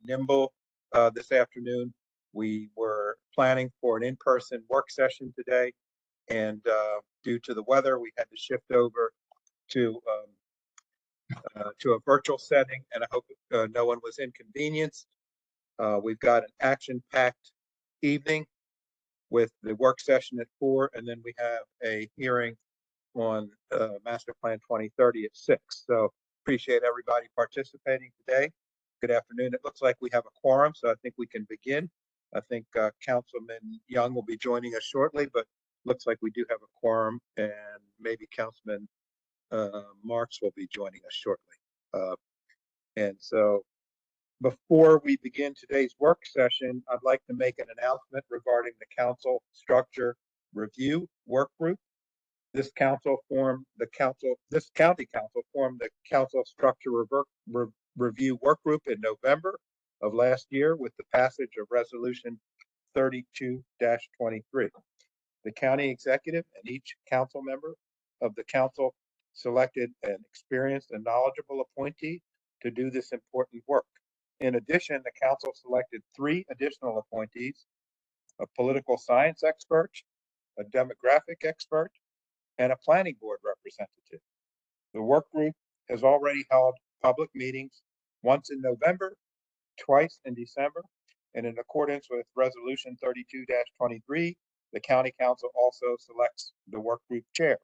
nimble this afternoon. We were planning for an in-person work session today, and due to the weather, we had to shift over to a virtual setting, and I hope no one was inconvenienced. We've got an action-packed evening with the work session at 4, and then we have a hearing on Master Plan 2030 at 6. So appreciate everybody participating today. Good afternoon. It looks like we have a quorum, so I think we can begin. I think Councilman Young will be joining us shortly, but looks like we do have a quorum, and maybe Councilman Marks will be joining us shortly. And so before we begin today's work session, I'd like to make an announcement regarding the council structure review work group. This county council formed the council structure review work group in November of last year with the passage of resolution 32-23. The county executive and each council member of the council selected an experienced and knowledgeable appointee to do this important work. In addition, the council selected 3 additional appointees: a political science expert, a demographic expert, and a planning board representative. The work group has already held public meetings once in November, twice in December, and in accordance with resolution 32-23, the county council also selects the work group chair.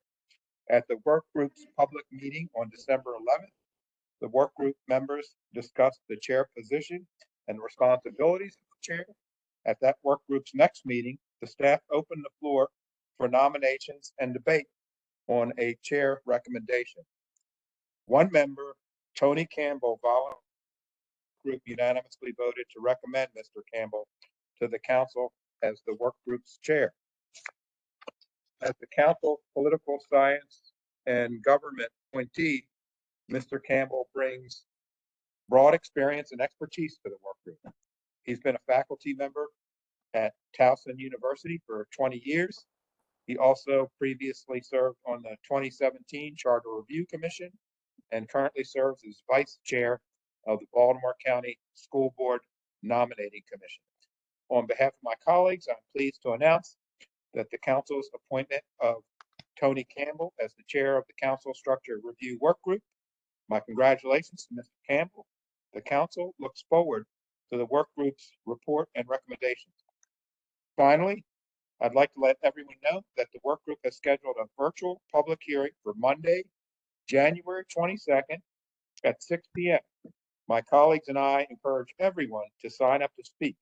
At the work group's public meeting on December 11th, the work group members discussed the chair position and responsibilities of the chair. At that work group's next meeting, the staff opened the floor for nominations and debate on a chair recommendation. One member, Tony Campbell, volunteered. Group unanimously voted to recommend Mr. Campbell to the council as the work group's chair. As the council political science and government appointee, Mr. Campbell brings broad experience and expertise to the work group. He's been a faculty member at Towson University for 20 years. He also previously served on the 2017 Charter Review Commission and currently serves as vice chair of the Baltimore County School Board Nominating Commission. On behalf of my colleagues, I'm pleased to announce that the council's appointment of Tony Campbell as the chair of the council structure review work group. My congratulations to Mr. Campbell. The council looks forward to the work group's report and recommendations. Finally, I'd like to let everyone know that the work group has scheduled a virtual public hearing for Monday, January 22nd at 6 p.m. My colleagues and I encourage everyone to sign up to speak.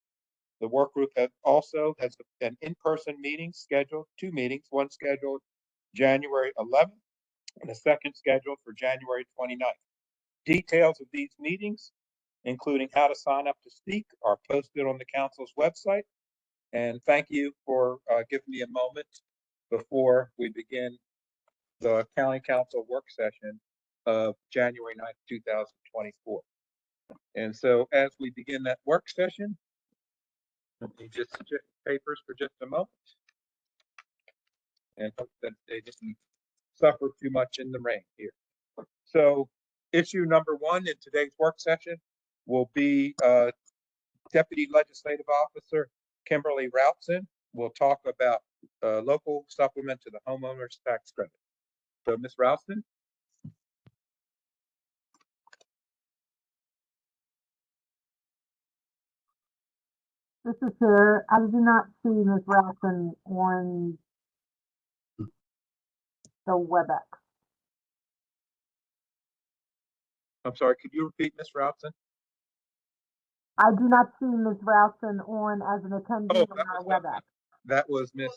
The work group also has an in-person meeting scheduled, 2 meetings, one scheduled January 11th and a second scheduled for January 29th. Details of these meetings, including how to sign up to speak, are posted on the council's website. And thank you for giving me a moment before we begin the county council work session of January 9th, 2024. And so as we begin that work session, let me just check papers for just a moment and hope that they didn't suffer too much in the rain here. So issue number 1 in today's work session will be Deputy Legislative Officer Kimberly Routson. We'll talk about local supplement to the homeowners tax credit. So Ms. Routson. Mr. Chair, I do not see Ms. Routson on the WebEx. I'm sorry, could you repeat, Ms. Routson? I do not see Ms. Routson on as an attendee on our WebEx. That was Ms.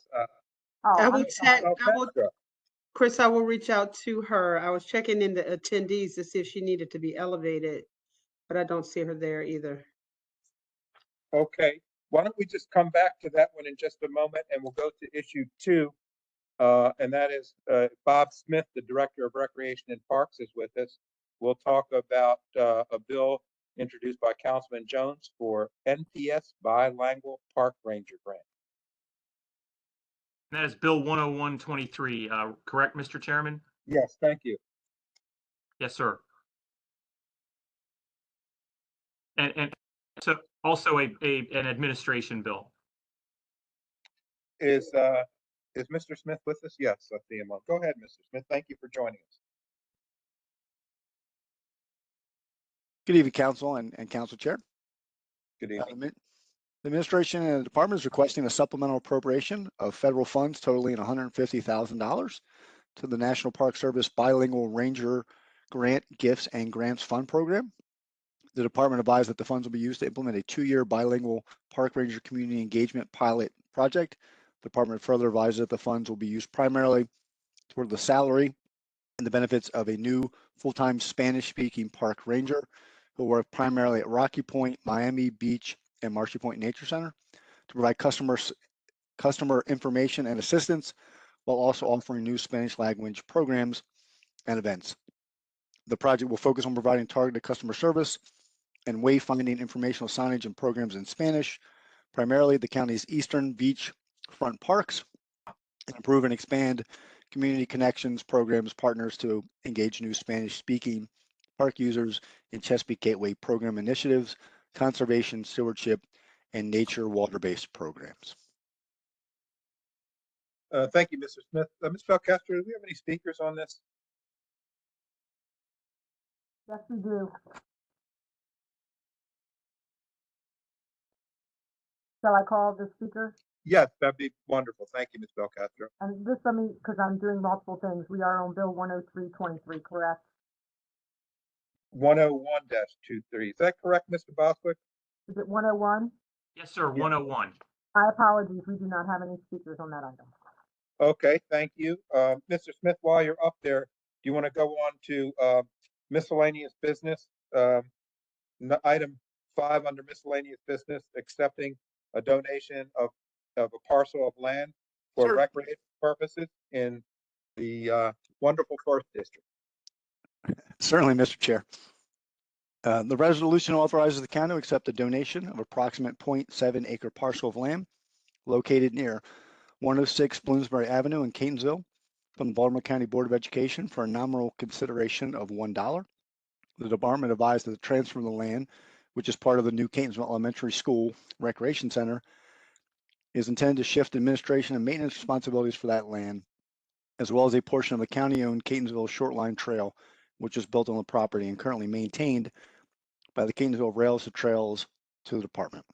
Chris, I will reach out to her. I was checking in the attendees to see if she needed to be elevated, but I don't see her there either. Okay, why don't we just come back to that one in just a moment, and we'll go to issue 2, and that is Bob Smith, the Director of Recreation and Parks, is with us. We'll talk about a bill introduced by Councilman Jones for NPS Bilingual Park Ranger Grant. That is Bill 10123, correct, Mr. Chairman? Yes, thank you. Yes, sir. And So also an administration bill. Is Mr. Smith with us? Yes, I see him on. Go ahead, Mr. Smith. Thank you for joining us. Good evening, Council and Council Chair. Good evening. The administration and the department is requesting a supplemental appropriation of federal funds totaling $150,000 to the National Park Service Bilingual Ranger Grant Gifts and Grants Fund Program. The department advised that the funds will be used to implement a 2-year bilingual park ranger community engagement pilot project. The department further advised that the funds will be used primarily toward the salary and the benefits of a new full-time Spanish-speaking park ranger who will work primarily at Rocky Point, Miami Beach, and Marshy Point Nature Center to provide customer information and assistance while also offering new Spanish language programs and events. The project will focus on providing targeted customer service and wayfinding informational signage and programs in Spanish, primarily the county's eastern beach front parks, and improve and expand community connections programs partners to engage new Spanish-speaking park users in Chesapeake Gateway program initiatives, conservation, stewardship, and nature water-based programs. Thank you, Mr. Smith. Ms. Belcastro, do we have any speakers on this? Yes, we do. Shall I call the speaker? Yes, that'd be wonderful. Thank you, Ms. Belcastro. And just let me, because I'm doing multiple things, we are on Bill 10323, correct? 101-23. Is that correct, Mr. Boswick? Is it 101? Yes, sir, 101. My apologies, we do not have any speakers on that item. Okay, thank you. Mr. Smith, while you're up there, do you want to go on to miscellaneous business? Item 5 under miscellaneous business, accepting a donation of a parcel of land for Sure. recreation purposes in the wonderful First District. Certainly, Mr. Chair. The resolution authorizes the county to accept a donation of approximate 0.7 acre parcel of land located near 106 Bloomsbury Avenue in Catonsville from the Baltimore County Board of Education for a nominal consideration of $1. The department advised that the transfer of the land, which is part of the new Catonsville Elementary School Recreation Center, is intended to shift administration and maintenance responsibilities for that land, as well as a portion of the county-owned Catonsville Shortline Trail, which is built on the property and currently maintained by the Catonsville Rails to Trails to the department.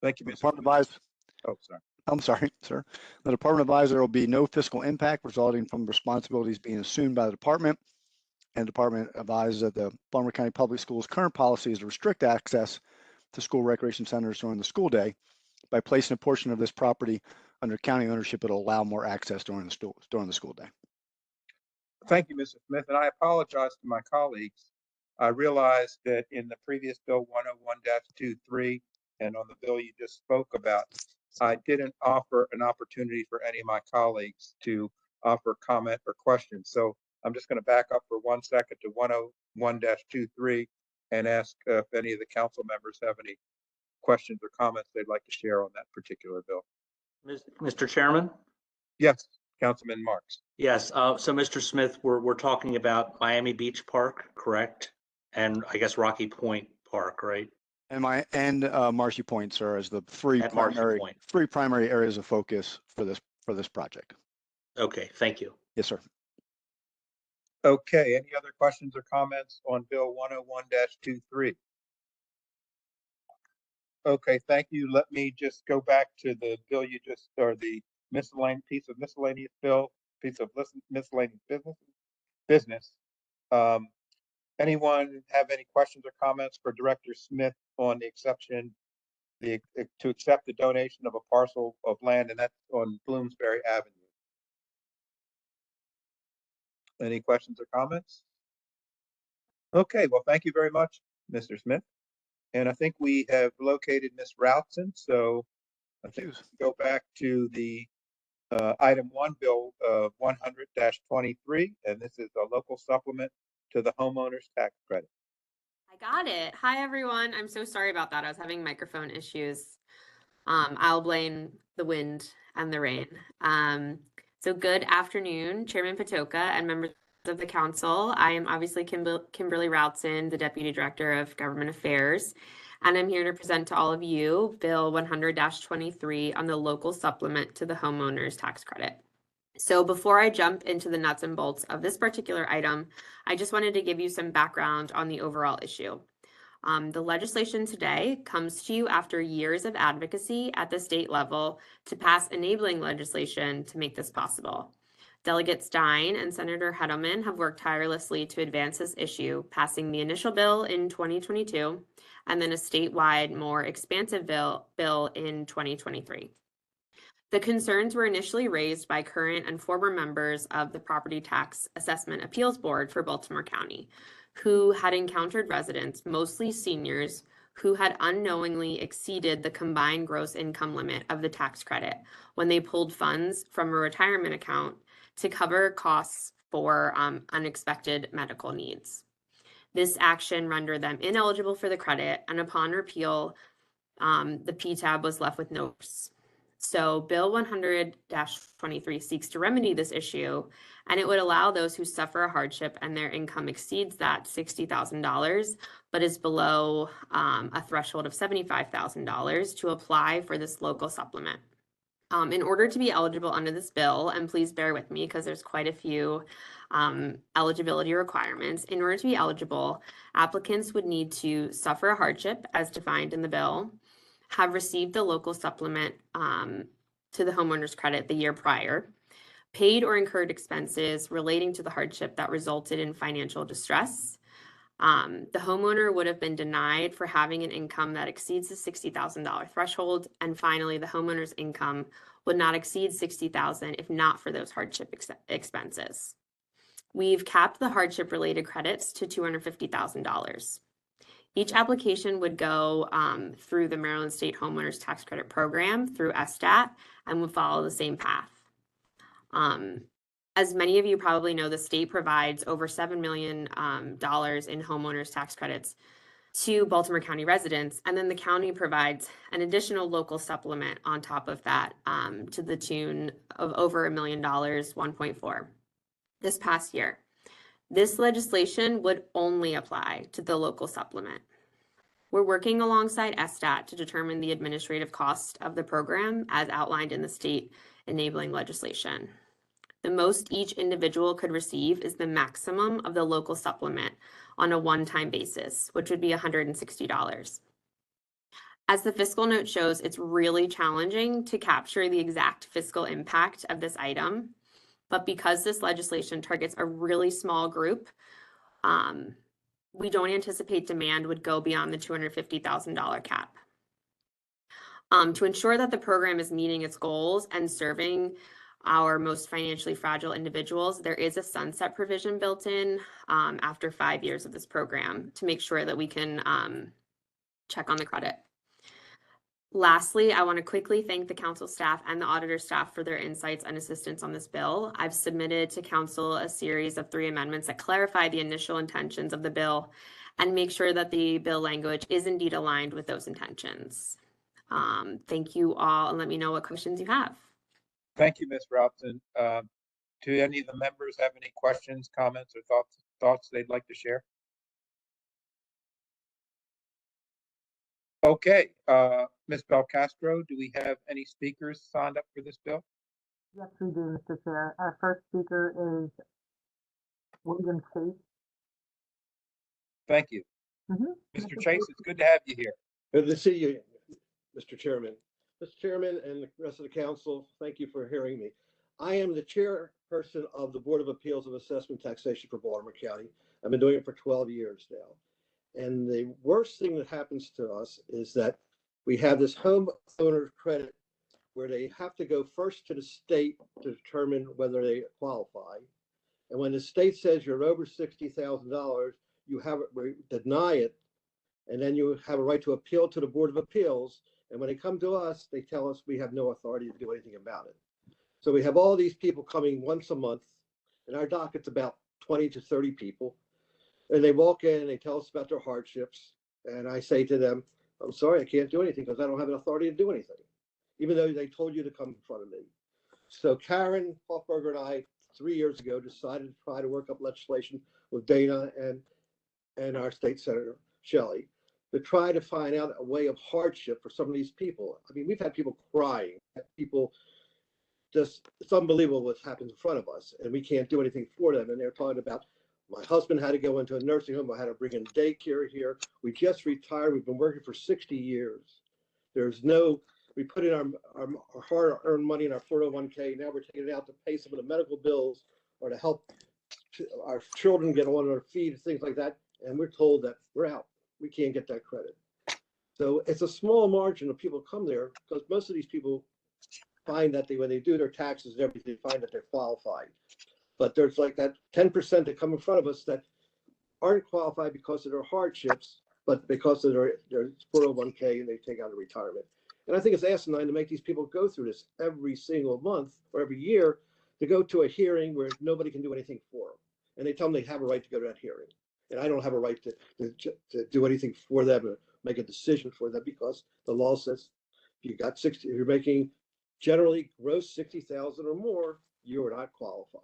Thank you, The Mr. department Smith. advised, Oh, sorry. I'm sorry, sir. The department advised there will be no fiscal impact resulting from responsibilities being assumed by the department. And the department advised that the Baltimore County Public Schools' current policy is to restrict access to school recreation centers during the school day. By placing a portion of this property under county ownership, it'll allow more access during the school day. Thank you, Mr. Smith, and I apologize to my colleagues. I realized that in the previous bill 101-23 and on the bill you just spoke about, I didn't offer an opportunity for any of my colleagues to offer comment or questions. So I'm just going to back up for 1 second to 101-23 and ask if any of the council members have any questions or comments they'd like to share on that particular bill. Mr. Chairman? Yes, Councilman Marks. Yes, so Mr. Smith, we're talking about Miami Beach Park, correct? And I guess Rocky Point Park, right? And Marshy Point, sir, as the three At Marshy Point. primary areas of focus for this project. Okay, thank you. Yes, sir. Okay, any other questions or comments on bill 101-23? Okay, thank you. Let me just go back to the bill or the miscellaneous piece of miscellaneous business. Anyone have any questions or comments for Director Smith on the exception, to accept the donation of a parcel of land, and that's on Bloomsbury Avenue? Any questions or comments? Okay, well, thank you very much, Mr. Smith. And I think we have located Ms. Routson, so I think we can go back to the item 1, bill 100-23, and this is a local supplement to the homeowners tax credit. I got it. Hi, everyone. I'm so sorry about that. I was having microphone issues. I'll blame the wind and the rain. So good afternoon, Chairman Patoka and members of the council. I am obviously Kimberly Routson, the Deputy Director of Government Affairs, and I'm here to present to all of you Bill 100-23 on the local supplement to the homeowners tax credit. So before I jump into the nuts and bolts of this particular item, I just wanted to give you some background on the overall issue. The legislation today comes to you after years of advocacy at the state level to pass enabling legislation to make this possible. Delegate Stein and Senator Hettleman have worked tirelessly to advance this issue, passing the initial bill in 2022 and then a statewide, more expansive bill in 2023. The concerns were initially raised by current and former members of the Property Tax Assessment Appeals Board for Baltimore County, who had encountered residents, mostly seniors, who had unknowingly exceeded the combined gross income limit of the tax credit when they pulled funds from a retirement account to cover costs for unexpected medical needs. This action rendered them ineligible for the credit, and upon repeal, the PTAB was left with no choice. So Bill 100-23 seeks to remedy this issue, and it would allow those who suffer a hardship and their income exceeds that $60,000, but is below a threshold of $75,000 to apply for this local supplement. In order to be eligible under this bill, and please bear with me because there's quite a few eligibility requirements. In order to be eligible, applicants would need to suffer a hardship as defined in the bill, have received the local supplement to the homeowner's credit the year prior, paid or incurred expenses relating to the hardship that resulted in financial distress. The homeowner would have been denied for having an income that exceeds the $60,000 threshold. And finally, the homeowner's income would not exceed $60,000 if not for those hardship expenses. We've capped the hardship related credits to $250,000. Each application would go through the Maryland State Homeowners Tax Credit Program through SSTAT and would follow the same path. As many of you probably know, the state provides over $7 million in homeowners tax credits to Baltimore County residents, and then the county provides an additional local supplement on top of that to the tune of over $1 million, 1.4 this past year. This legislation would only apply to the local supplement. We're working alongside SSTAT to determine the administrative cost of the program as outlined in the state enabling legislation. The most each individual could receive is the maximum of the local supplement on a one-time basis, which would be $160. As the fiscal note shows, it's really challenging to capture the exact fiscal impact of this item. But because this legislation targets a really small group, we don't anticipate demand would go beyond the $250,000 cap. To ensure that the program is meeting its goals and serving our most financially fragile individuals, there is a sunset provision built in after 5 years of this program to make sure that we can check on the credit. Lastly, I want to quickly thank the council staff and the auditor staff for their insights and assistance on this bill. I've submitted to council a series of 3 amendments that clarify the initial intentions of the bill and make sure that the bill language is indeed aligned with those intentions. Thank you all, and let me know what questions you have. Thank you, Ms. Routson. Do any of the members have any questions, comments, or thoughts they'd like to share? Okay, Ms. Belcastro, do we have any speakers signed up for this bill? Yes, we do, Mr. Chair. Our first speaker is William Chase. Thank you. Mr. Chase, it's good to have you here. Good to see you, Mr. Chairman. Mr. Chairman and the rest of the council, thank you for hearing me. I am the chairperson of the Board of Appeals of Assessment Taxation for Baltimore County. I've been doing it for 12 years now. And the worst thing that happens to us is that we have this homeowner credit where they have to go first to the state to determine whether they qualify. And when the state says you're over $60,000, you have deny it, and then you have a right to appeal to the Board of Appeals. And when they come to us, they tell us we have no authority to do anything about it. So we have all these people coming once a month, and our docket's about 20 to 30 people. And they walk in and they tell us about their hardships. And I say to them, I'm sorry, I can't do anything because I don't have an authority to do anything, even though they told you to come in front of me. So Karen Hoffberger and I 3 years ago, decided to try to work up legislation with Dana and our state senator, Shelley, to try to find out a way of hardship for some of these people. I mean, we've had people crying, people just, it's unbelievable what's happened in front of us, and we can't do anything for them. And they're talking about, my husband had to go into a nursing home, I had to bring in daycare here. We just retired, we've been working for 60 years. There's no, we put in our hard-earned money in our 401k, now we're taking it out to pay some of the medical bills or to help our children get on their feet, things like that, and we're told that we're out. We can't get that credit. So it's a small margin of people come there because most of these people find that when they do their taxes and everything, they find that they're qualified. But there's like that 10% that come in front of us that aren't qualified because of their hardships, but because of their 401k and they take out a retirement. And I think it's asinine to make these people go through this every single month or every year to go to a hearing where nobody can do anything for them. And they tell them they have a right to go to that hearing. And I don't have a right to do anything for them or make a decision for them because the law says if you're making generally gross 60,000 or more, you are not qualified.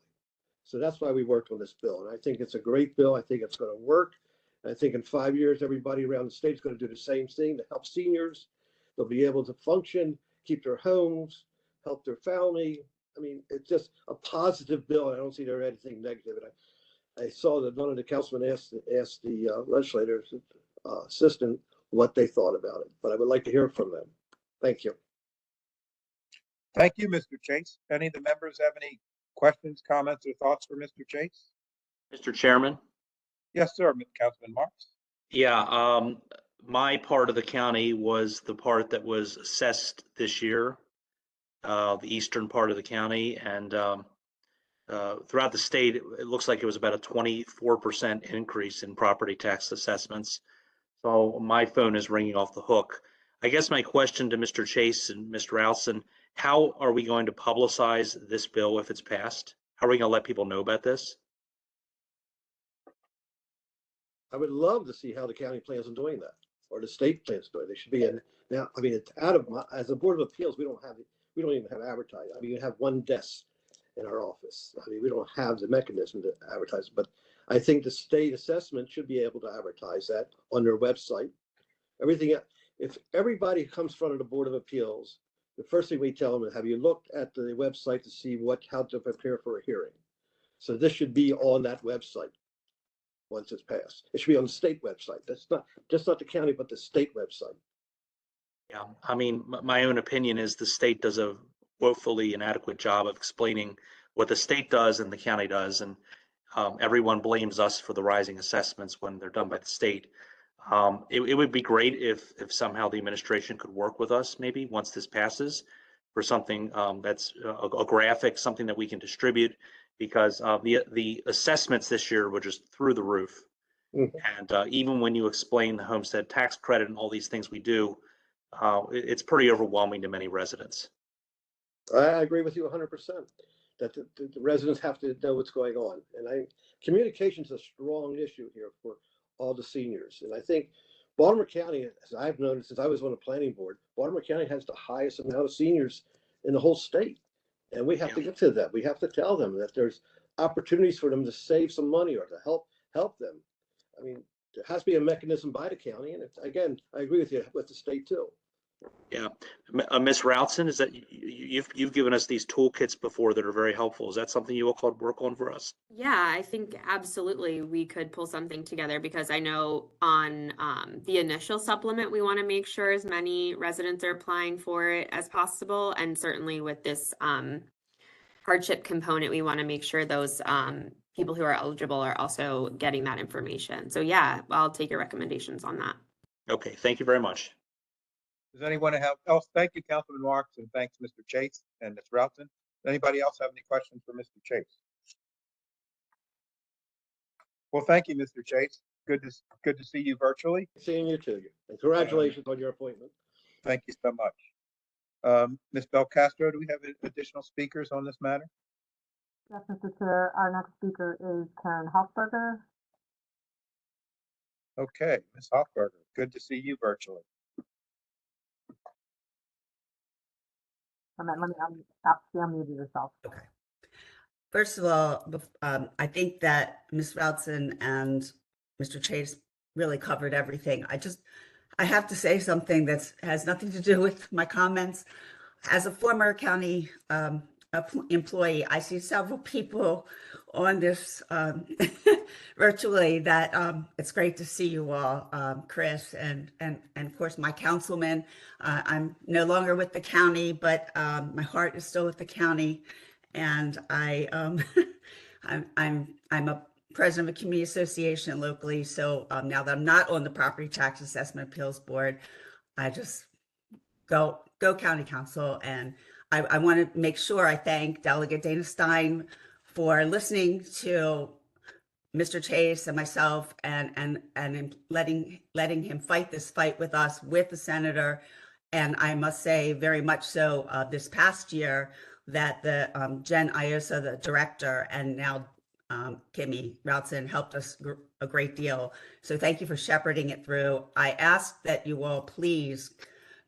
So that's why we worked on this bill. And I think it's a great bill. I think it's going to work. I think in 5 years, everybody around the state is going to do the same thing to help seniors. They'll be able to function, keep their homes, help their family. I mean, it's just a positive bill. I don't see there anything negative. And I saw that none of the councilmen asked the legislators assistant what they thought about it, but I would like to hear from them. Thank you. Thank you, Mr. Chase. Any of the members have any questions, comments, or thoughts for Mr. Chase? Mr. Chairman? Yes, sir, Councilman Marks. Yeah, my part of the county was the part that was assessed this year, the eastern part of the county, and throughout the state, it looks like it was about a 24% increase in property tax assessments. So my phone is ringing off the hook. I guess my question to Mr. Chase and Mr. Allison, how are we going to publicize this bill if it's passed? How are we going to let people know about this? I would love to see how the county plans on doing that, or the state plans on doing it. They should be in now. I mean, it's out of my, as a board of appeals, we don't even have advertising. I mean, you have one desk in our office. I mean, we don't have the mechanism to advertise, but I think the state assessment should be able to advertise that on their website. Everything, if everybody comes in front of the Board of Appeals, the first thing we tell them is, have you looked at the website to see how to prepare for a hearing? So this should be on that website once it's passed. It should be on the state website. That's not the county, but the state website. Yeah, I mean, my own opinion is the state does a woefully inadequate job of explaining what the state does and the county does, and everyone blames us for the rising assessments when they're done by the state. It would be great if somehow the administration could work with us, maybe once this passes, for something that's a graphic, something that we can distribute, because the assessments this year were just through the roof. And even when you explain the homestead tax credit and all these things we do, it's pretty overwhelming to many residents. I agree with you 100%. That the residents have to know what's going on, and communication is a strong issue here for all the seniors. And I think Baltimore County, as I've known since I was on the planning board, Baltimore County has the highest amount of seniors in the whole state, and we have to get to that. We have to tell them that there's opportunities for them to save some money or to help them. I mean, there has to be a mechanism by the county, and again, I agree with you with the state too. Yeah, Ms. Routson, is that you've given us these toolkits before that are very helpful. Is that something you will work on for us? Yeah, I think absolutely we could pull something together, because I know on the initial supplement, we want to make sure as many residents are applying for it as possible. And certainly with this hardship component, we want to make sure those people who are eligible are also getting that information. So yeah, I'll take your recommendations on that. Okay, thank you very much. Does anyone else? Thank you, Councilman Marks, and thanks, Mr. Chase and Ms. Routson. Does anybody else have any questions for Mr. Chase? Well, thank you, Mr. Chase. Good to see you virtually. Seeing you too, and congratulations on your appointment. Thank you so much. Ms. Belcastro, do we have additional speakers on this matter? Yes, Mr. Chair. Our next speaker is Karen Hoffberger. Okay, Ms. Hoffberger, good to see you virtually. Let me unmute yourself. Okay. First of all, I think that Ms. Routson and Mr. Chase really covered everything. I have to say something that has nothing to do with my comments. As a former county employee, I see several people on this virtually that it's great to see you all, Chris, and of course my councilman. I'm no longer with the county, but my heart is still with the county, and I'm a president of a community association locally. So now that I'm not on the Property Tax Assessment Appeals Board, I just go county council. And I want to make sure I thank Delegate Dana Stein for listening to Mr. Chase and myself and letting him fight this fight with us, with the senator. And I must say very much so this past year that the Jen Iosa, the director, and now Kimmy Routson helped us a great deal. So thank you for shepherding it through. I ask that you all please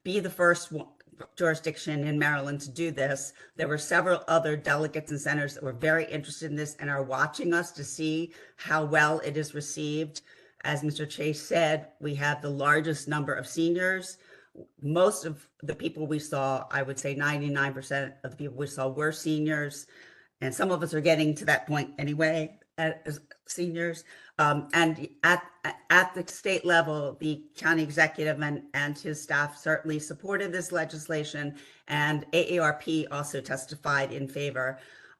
be the first jurisdiction in Maryland to do this. There were several other delegates and senators that were very interested in this and are watching us to see how well it is received. As Mr. Chase said, we have the largest number of seniors. Most of the people we saw, I would say 99% of the people we saw were seniors. And some of us are getting to that point anyway, as seniors. And at the state level, the county executive and his staff certainly supported this legislation, and AARP also testified in favor.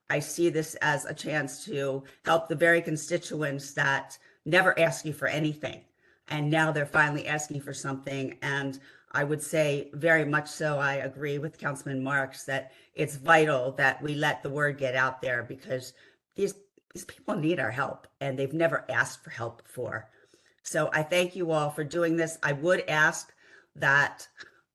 I see this as a chance to help the very constituents that never ask you for anything, and now they're finally asking for something. And I would say very much so, I agree with Councilman Marks that it's vital that we let the word get out there, because these people need our help and they've never asked for help before. So I thank you all for doing this. I would ask that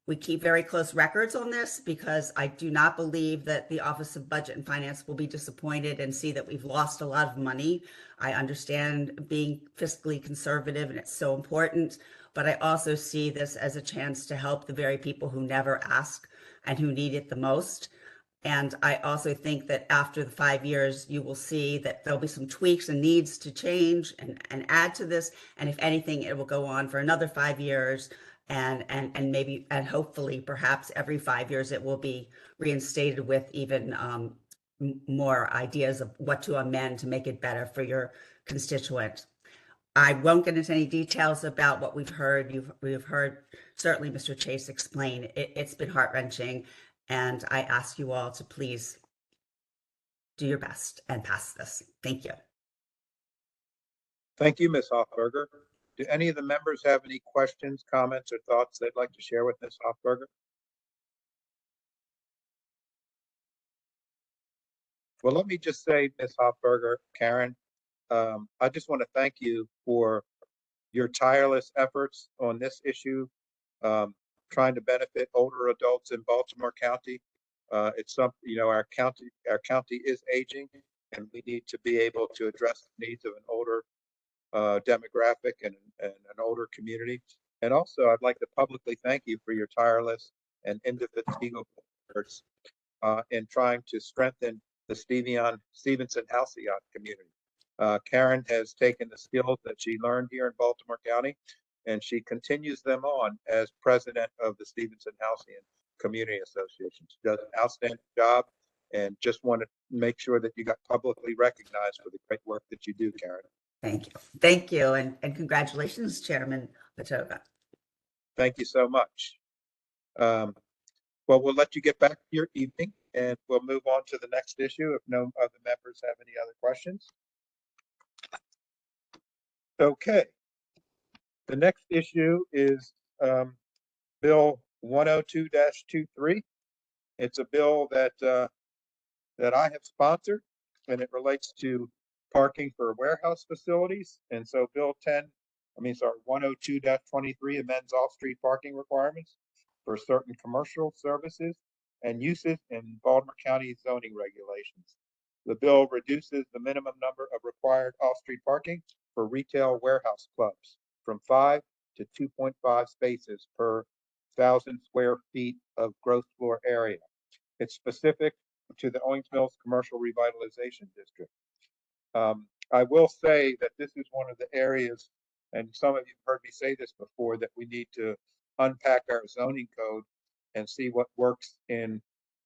we keep very close records on this, because I do not believe that the Office of Budget and Finance will be disappointed and see that we've lost a lot of money. I understand being fiscally conservative and it's so important, but I also see this as a chance to help the very people who never ask and who need it the most. And I also think that after the 5 years, you will see that there'll be some tweaks and needs to change and add to this. And if anything, it will go on for another 5 years. And maybe, and hopefully perhaps every 5 years, it will be reinstated with even more ideas of what to amend to make it better for your constituents. I won't get into any details about what we've heard. We've heard certainly Mr. Chase explain. It's been heart-wrenching. And I ask you all to please do your best and pass this. Thank you. Thank you, Ms. Hoffberger. Do any of the members have any questions, comments, or thoughts they'd like to share with Ms. Hoffberger? Well, let me just say, Ms. Hoffberger, Karen, I just want to thank you for your tireless efforts on this issue, trying to benefit older adults in Baltimore County. It's something, you know, our county is aging, and we need to be able to address the needs of an older demographic and an older community. And also, I'd like to publicly thank you for your tireless and indefatigable efforts in trying to strengthen the Stevenson Halcyon community. Karen has taken the skills that she learned here in Baltimore County, and she continues them on as president of the Stevenson Halcyon Community Association. She does an outstanding job, and just want to make sure that you got publicly recognized for the great work that you do, Karen. Thank you. Thank you. And congratulations, Chairman Petova. Thank you so much. Well, we'll let you get back to your evening, and we'll move on to the next issue if no other members have any other questions. Okay. The next issue is Bill 102-23. It's a bill that I have sponsored, and it relates to parking for warehouse facilities. And so Bill 102-23 amends off-street parking requirements for certain commercial services and uses in Baltimore County zoning regulations. The bill reduces the minimum number of required off-street parking for retail warehouse clubs from 5 to 2.5 spaces per 1,000 square feet of gross floor area. It's specific to the Owings Mills Commercial Revitalization District. I will say that this is one of the areas, and some of you have heard me say this before, that we need to unpack our zoning code and see what works in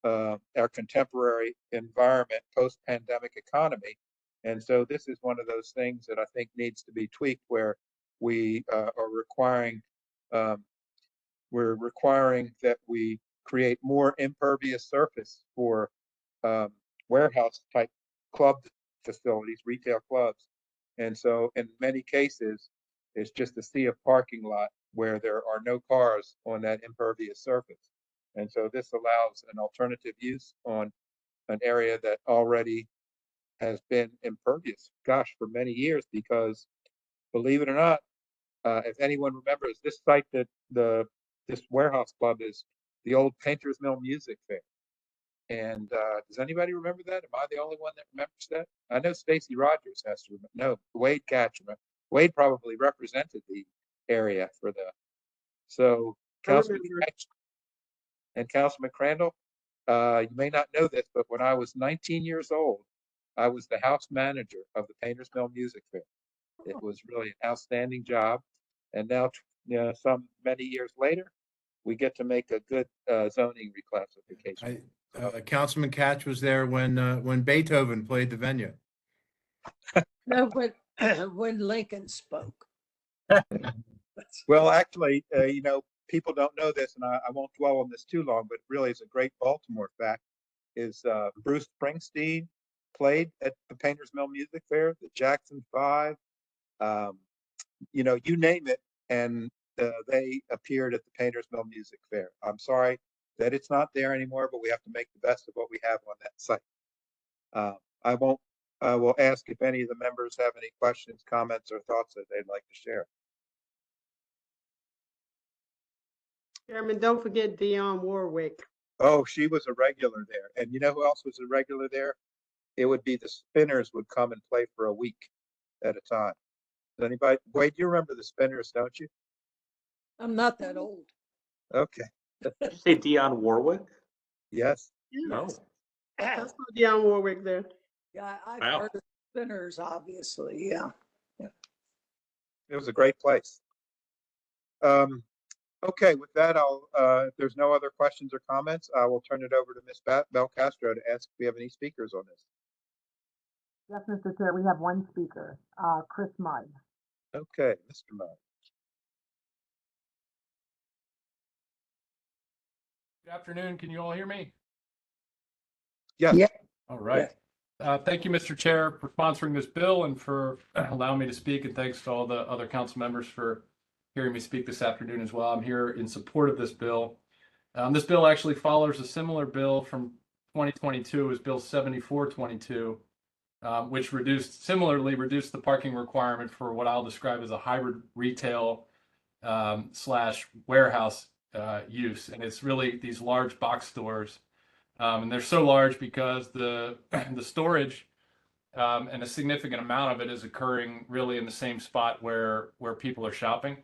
our contemporary environment, post-pandemic economy. And so this is one of those things that I think needs to be tweaked, where we are requiring that we create more impervious surface for warehouse type club facilities, retail clubs. And so in many cases, it's just a sea of parking lot where there are no cars on that impervious surface. And so this allows an alternative use on an area that already has been impervious, gosh, for many years, because believe it or not, if anyone remembers, this site that this warehouse club is the old Painters Mill Music Fair. And does anybody remember that? Am I the only one that remembers that? I know Stacy Rogers has to remember. No, Wade Catch. Wade probably represented the area for the. So Councilman Catch and Councilman Crandall, you may not know this, but when I was 19 years old, I was the house manager of the Painters Mill Music Fair. It was really an outstanding job. And now, some many years later, we get to make a good zoning reclassification. Councilman Catch was there when Beethoven played the venue. No, when Lincoln spoke. Well, actually, people don't know this, and I won't dwell on this too long, but really it's a great Baltimore fact, is Bruce Springsteen played at the Painters Mill Music Fair, the Jackson 5, you name it, and they appeared at the Painters Mill Music Fair. I'm sorry that it's not there anymore, but we have to make the best of what we have on that site. I will ask if any of the members have any questions, comments, or thoughts that they'd like to share. Chairman, don't forget Dionne Warwick. Oh, she was a regular there. And you know who else was a regular there? It would be the Spinners would come and play for a week at a time. Does anybody, Wade, you remember the Spinners, don't you? I'm not that old. Okay. Did you say Dionne Warwick? Yes. No. That's not Dionne Warwick there. Yeah, I've Wow. heard of Spinners, obviously, yeah. It was a great place. Okay, with that, if there's no other questions or comments, I will turn it over to Ms. Belcastro to ask if we have any speakers on this. Yes, Mr. Chair, we have one speaker, Chris Mudd. Okay, Mr. Mudd. Good afternoon. Can you all hear me? Yes. Yeah. All right. Thank you, Mr. Chair, for sponsoring this bill and for allowing me to speak. And thanks to all the other council members for hearing me speak this afternoon as well. I'm here in support of this bill. This bill actually follows a similar bill from 2022. It was Bill 7422, which similarly reduced the parking requirement for what I'll describe as a hybrid retail / warehouse use. And it's really these large box stores. And they're so large because the storage and a significant amount of it is occurring really in the same spot where people are shopping.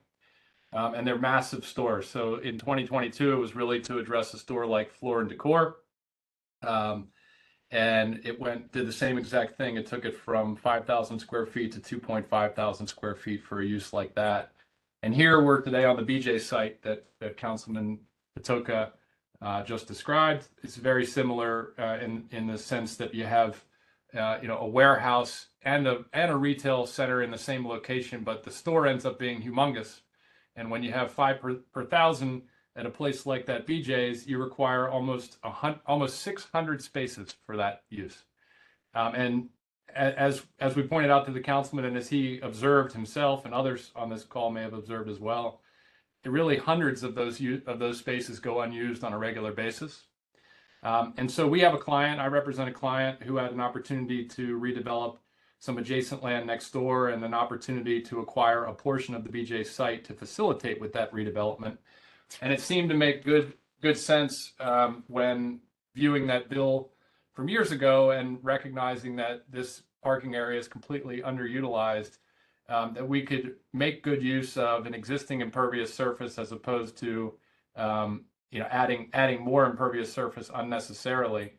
And they're massive stores. So in 2022, it was really to address a store like Floor and Decor. And it did the same exact thing. It took it from 5,000 square feet to 2.5 thousand square feet for a use like that. And here we're today on the BJ site that Councilman Patoka just described. It's very similar in the sense that you have a warehouse and a retail center in the same location, but the store ends up being humongous. And when you have 5 per thousand at a place like that BJ's, you require almost 600 spaces for that use. And as we pointed out to the councilman, and as he observed himself, and others on this call may have observed as well, really hundreds of those spaces go unused on a regular basis. And so we have a client, I represent a client who had an opportunity to redevelop some adjacent land next door and an opportunity to acquire a portion of the BJ site to facilitate with that redevelopment. And it seemed to make good sense when viewing that bill from years ago and recognizing that this parking area is completely underutilized, that we could make good use of an existing impervious surface as opposed to adding more impervious surface unnecessarily.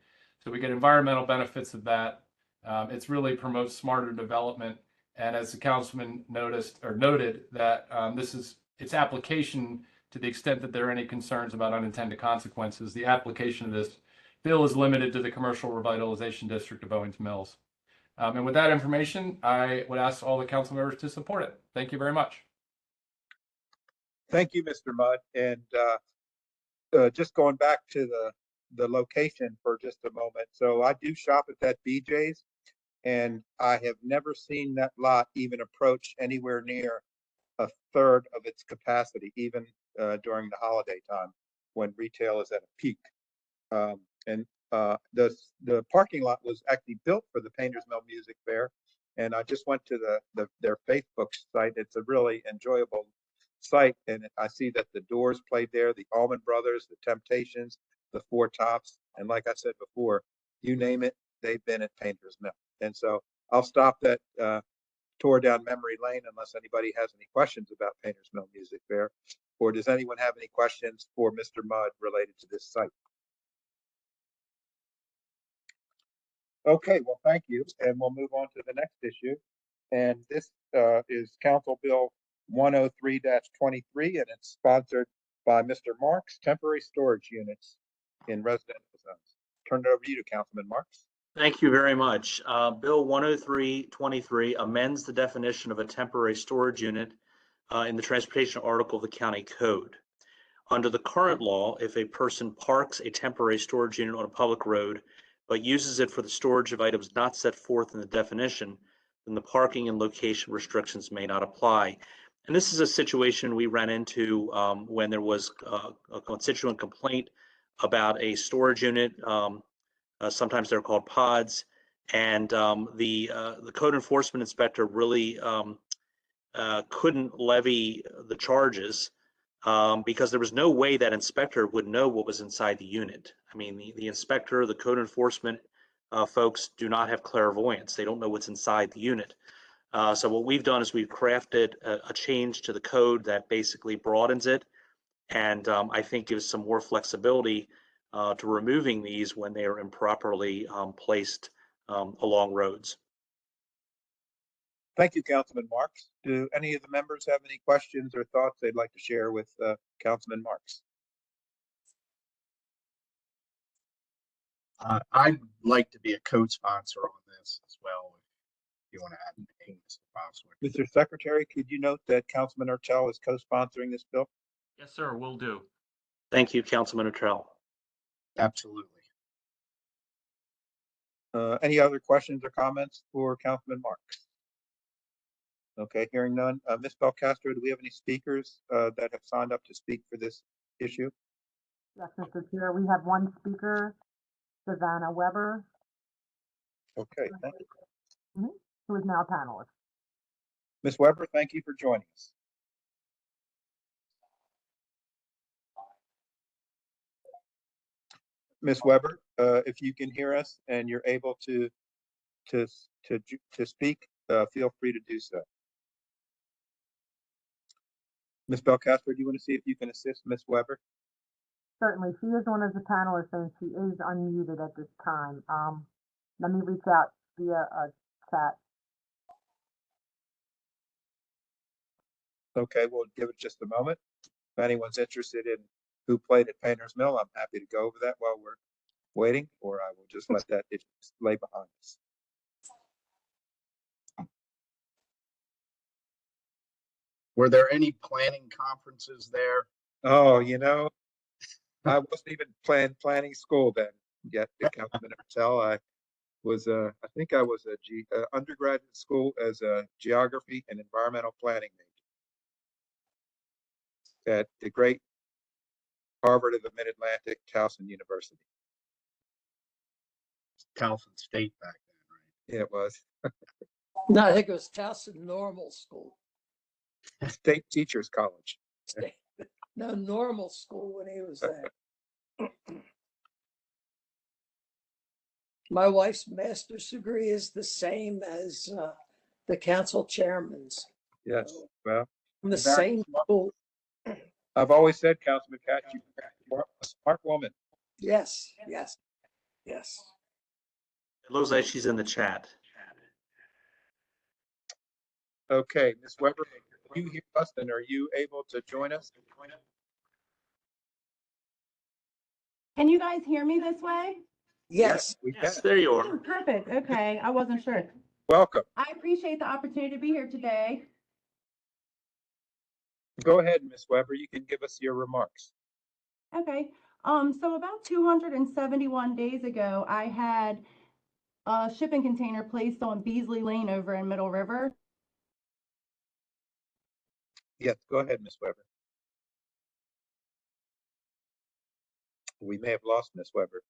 So we get environmental benefits of that. It's really promotes smarter development. And as the councilman noted that its application, to the extent that there are any concerns about unintended consequences, the application of this bill is limited to the commercial revitalization district of Owings Mills. And with that information, I would ask all the council members to support it. Thank you very much. Thank you, Mr. Mudd. And just going back to the location for just a moment. So I do shop at that BJ's, and I have never seen that lot even approach anywhere near a third of its capacity, even during the holiday time when retail is at a peak. The parking lot was actually built for the Painters Mill Music Fair, and I just went to their Facebook site. It's a really enjoyable site, and I see that the Doors played there, the Allman Brothers, the Temptations, the Four Tops, and like I said before, you name it, they've been at Painters Mill. And so I'll stop that tour down memory lane unless anybody has any questions about Painters Mill Music Fair, or does anyone have any questions for Mr. Mudd related to this site? Okay, well, thank you, and we'll move on to the next issue. And this is Council Bill 103-23, and it's sponsored by Mr. Marks, temporary storage units in residential zones. Turn it over to you, Councilman Marks. Thank you very much. Bill 103-23 amends the definition of a temporary storage unit in the transportation article of the county code. Under the current law, if a person parks a temporary storage unit on a public road but uses it for the storage of items not set forth in the definition, then the parking and location restrictions may not apply. And this is a situation we ran into when there was a constituent complaint about a storage unit. Sometimes they're called pods, and the code enforcement inspector really couldn't levy the charges because there was no way that inspector would know what was inside the unit. I mean, the inspector, the code enforcement folks do not have clairvoyance. They don't know what's inside the unit. So what we've done is we've crafted a change to the code that basically broadens it, and I think gives some more flexibility to removing these when they are improperly placed along roads. Thank you, Councilman Marks. Do any of the members have any questions or thoughts they'd like to share with Councilman Marks? I'd like to be a co-sponsor on this as well, if you want to add anything, Mr. Bosworth. Mr. Secretary, could you note that Councilman Urtel is co-sponsoring this bill? Yes, sir, will do. Thank you, Councilman Urtel. Absolutely. Any other questions or comments for Councilman Marks? Okay, hearing none. Ms. Belcastro, do we have any speakers that have signed up to speak for this issue? Yes, Mr. Chair, we have one speaker, Savannah Weber, Okay, thank you. who is now a panelist. Ms. Weber, thank you for joining us. Ms. Weber, if you can hear us and you're able to speak, feel free to do so. Ms. Belcastro, do you want to see if you can assist Ms. Weber? Certainly, she is one of the panelists and she is unmuted at this time. Let me reach out via a chat. Okay, we'll give it just a moment. If anyone's interested in who played at Painters Mill, I'm happy to go over that while we're waiting, or I will just let that lay behind us. Were there any planning conferences there? Oh, you know, I wasn't even planning school then yet, Councilman Urtel. I was, I think I was a undergraduate school as a geography and environmental planning major at the great Harvard of the Mid-Atlantic, Towson University. Towson State back then, right? Yeah, it was. No, I think it was Towson Normal School. State Teachers College. No, Normal School when he was there. My wife's master's degree is the same as the council chairman's. Yes, well, From the same school. I've always said, Councilman Katz, you're a smart woman. Yes, yes, yes. It looks like she's in the chat. Okay, Ms. Weber, can you hear us and are you able to join us? Can you guys hear me this way? Yes. We can. Yes, there you Oh, are. perfect. Okay, I wasn't sure. Welcome. I appreciate the opportunity to be here today. Go ahead, Ms. Weber. You can give us your remarks. Okay, so about 271 days ago, I had a shipping container placed on Beasley Lane over in Middle River. Yes, go ahead, Ms. Weber. We may have lost Ms. Weber.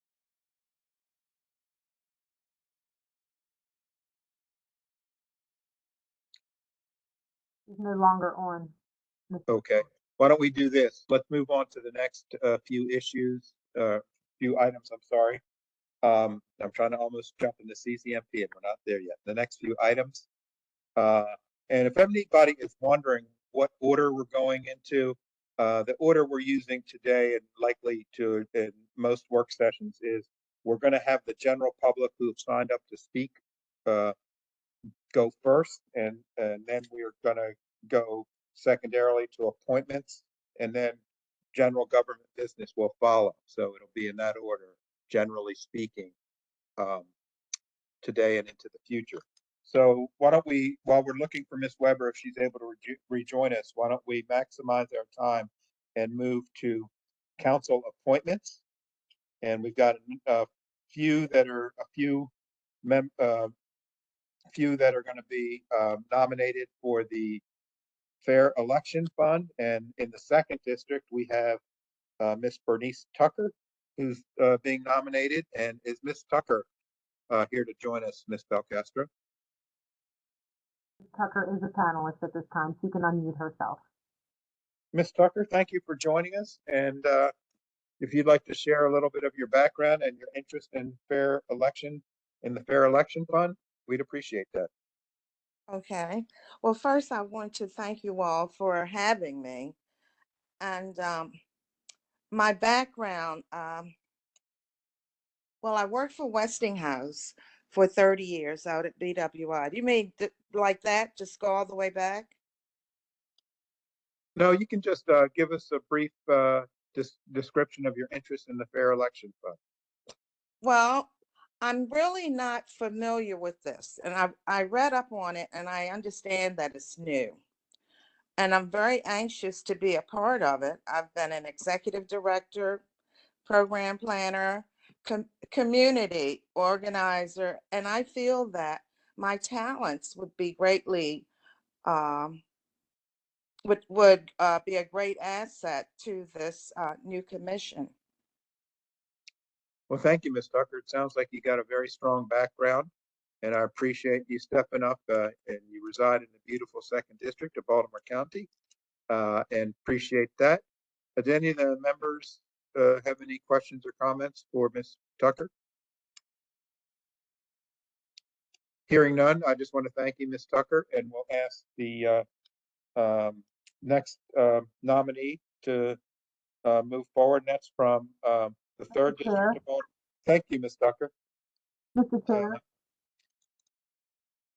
He's no longer on. Okay, why don't we do this? Let's move on to the next few issues, few items, I'm sorry. I'm trying to almost jump into CCMP and we're not there yet. The next few items. And if anybody is wondering what order we're going into, the order we're using today and likely to in most work sessions is we're going to have the general public who have signed up to speak go first, and then we are going to go secondarily to appointments, and then general government business will follow. So it'll be in that order, generally speaking, today and into the future. So why don't we, while we're looking for Ms. Weber, if she's able to rejoin us, why don't we maximize our time and move to council appointments? And we've got a few that are few that are going to be nominated for the Fair Election Fund. And in the second district, we have Miss Bernice Tucker, who's being nominated. And is Miss Tucker here to join us, Miss Belcastro? Tucker is a panelist at this time. She can unmute herself. Miss Tucker, thank you for joining us. And if you'd like to share a little bit of your background and your interest in fair election, in the Fair Election Fund, we'd appreciate that. Okay. Well, first, I want to thank you all for having me. And my background, well, I worked for Westinghouse for 30 years out at BWI. Do you mean like that? Just go all the way back? No, you can just give us a brief description of your interest in the Fair Election Fund. Well, I'm really not familiar with this. And I read up on it and I understand that it's new. And I'm very anxious to be a part of it. I've been an executive director, program planner, community organizer, and I feel that my talents would be greatly would be a great asset to this new commission. Well, thank you, Ms. Tucker. It sounds like you got a very strong background, and I appreciate you stepping up. And you reside in the beautiful second district of Baltimore County, and appreciate that. Does any of the members have any questions or comments for Ms. Tucker? Hearing none, I just want to thank you, Ms. Tucker, and we'll ask the next nominee to move forward. And that's from the third district of Baltimore. Thank you, Ms. Tucker. Mr. Chair.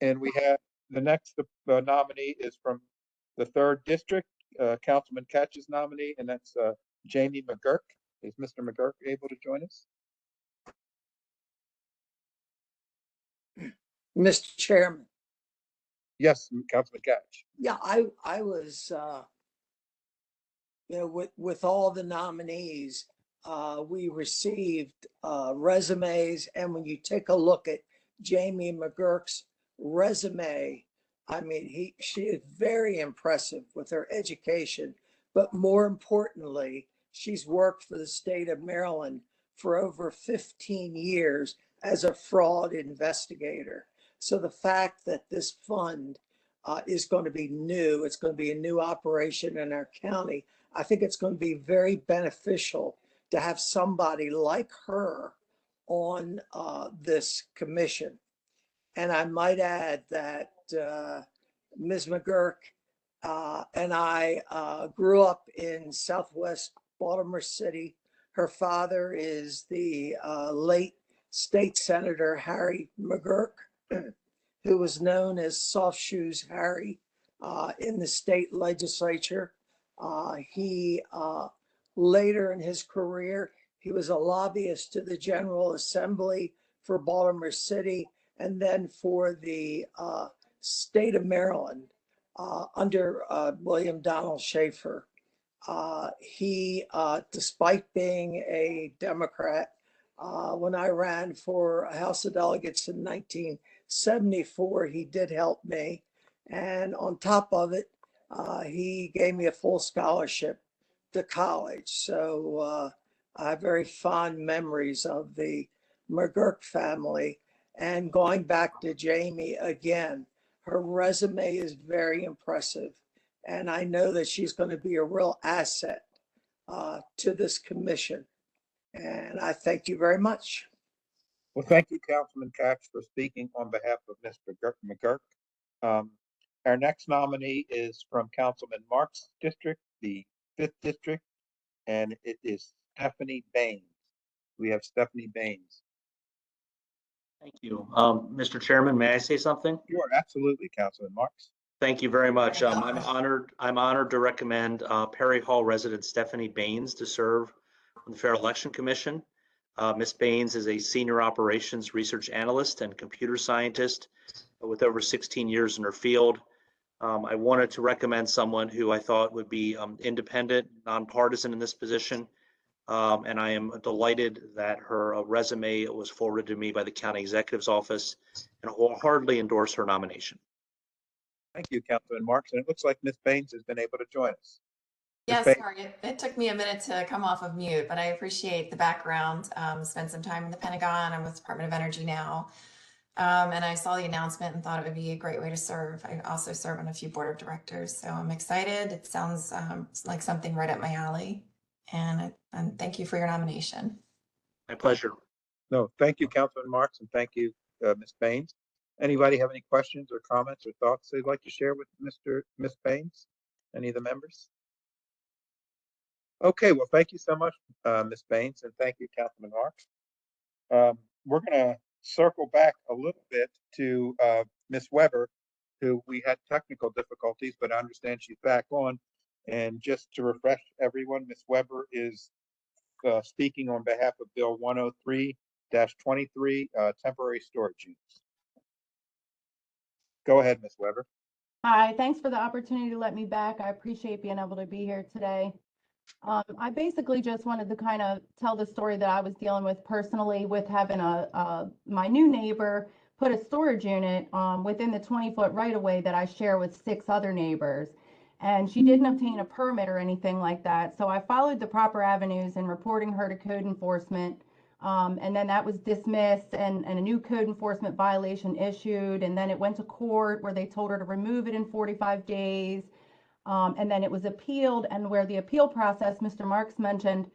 And we have the next nominee is from the third district, Councilman Catch's nominee, and that's Jamie McGurk. Is Mr. McGurk able to join us? Mr. Chairman. Yes, Councilman Catch. Yeah, I was, you know, with all the nominees, we received resumes, and when you take a look at Jamie McGurk's resume, I mean, she is very impressive with her education, but more importantly, she's worked for the state of Maryland for over 15 years as a fraud investigator. So the fact that this fund is going to be new, it's going to be a new operation in our county, I think it's going to be very beneficial to have somebody like her on this commission. And I might add that Ms. McGurk and I grew up in Southwest Baltimore City. Her father is the late State Senator Harry McGurk, who was known as Soft Shoes Harry in the state legislature. He later in his career, he was a lobbyist to the General Assembly for Baltimore City and then for the state of Maryland under William Donald Schaefer. He, despite being a Democrat, when I ran for House of Delegates in 1974, he did help me. And on top of it, he gave me a full scholarship to college. So I have very fond memories of the McGurk family. And going back to Jamie again, her resume is very impressive. And I know that she's going to be a real asset to this commission. And I thank you very much. Well, thank you, Councilman Katz, for speaking on behalf of Mr. McGurk. Our next nominee is from Councilman Marks' district, the 5th district, and it is Stephanie Baines. We have Stephanie Baines. Thank you. Mr. Chairman, may I say something? Sure, absolutely, Councilman Marks. Thank you very much. I'm honored to recommend Perry Hall resident Stephanie Baines to serve on the Fair Election Commission. Ms. Baines is a senior operations research analyst and computer scientist with over 16 years in her field. I wanted to recommend someone who I thought would be independent, nonpartisan in this position. And I am delighted that her resume was forwarded to me by the county executive's office, and wholeheartedly endorse her nomination. Thank you, Councilman Marks. And it looks like Ms. Baines has been able to join us. Yeah, Baines. sorry, it took me a minute to come off of mute, but I appreciate the background. Spent some time in the Pentagon. I'm with the Department of Energy now. And I saw the announcement and thought it would be a great way to serve. I also serve on a few board of directors, so I'm excited. It sounds like something right up my alley. And thank you for your nomination. My pleasure. No, thank you, Councilman Marks, and thank you, Ms. Baines. Anybody have any questions or comments or thoughts they'd like to share with Ms. Baines? Any of the members? Okay, well, thank you so much, Ms. Baines, and thank you, Councilman Marks. We're going to circle back a little bit to Ms. Weber, who we had technical difficulties, but I understand she's back on. And just to refresh everyone, Ms. Weber is speaking on behalf of Bill 103-23, temporary storage units. Go ahead, Ms. Weber. Hi, thanks for the opportunity to let me back. I appreciate being able to be here today. I basically just wanted to kind of tell the story that I was dealing with personally with having my new neighbor put a storage unit within the 20-foot right-of-way that I share with 6 other neighbors. And she didn't obtain a permit or anything like that. So I followed the proper avenues in reporting her to code enforcement. And then that was dismissed and a new code enforcement violation issued. And then it went to court where they told her to remove it in 45 days. And then it was appealed, and where the appeal process, Mr. Marks mentioned,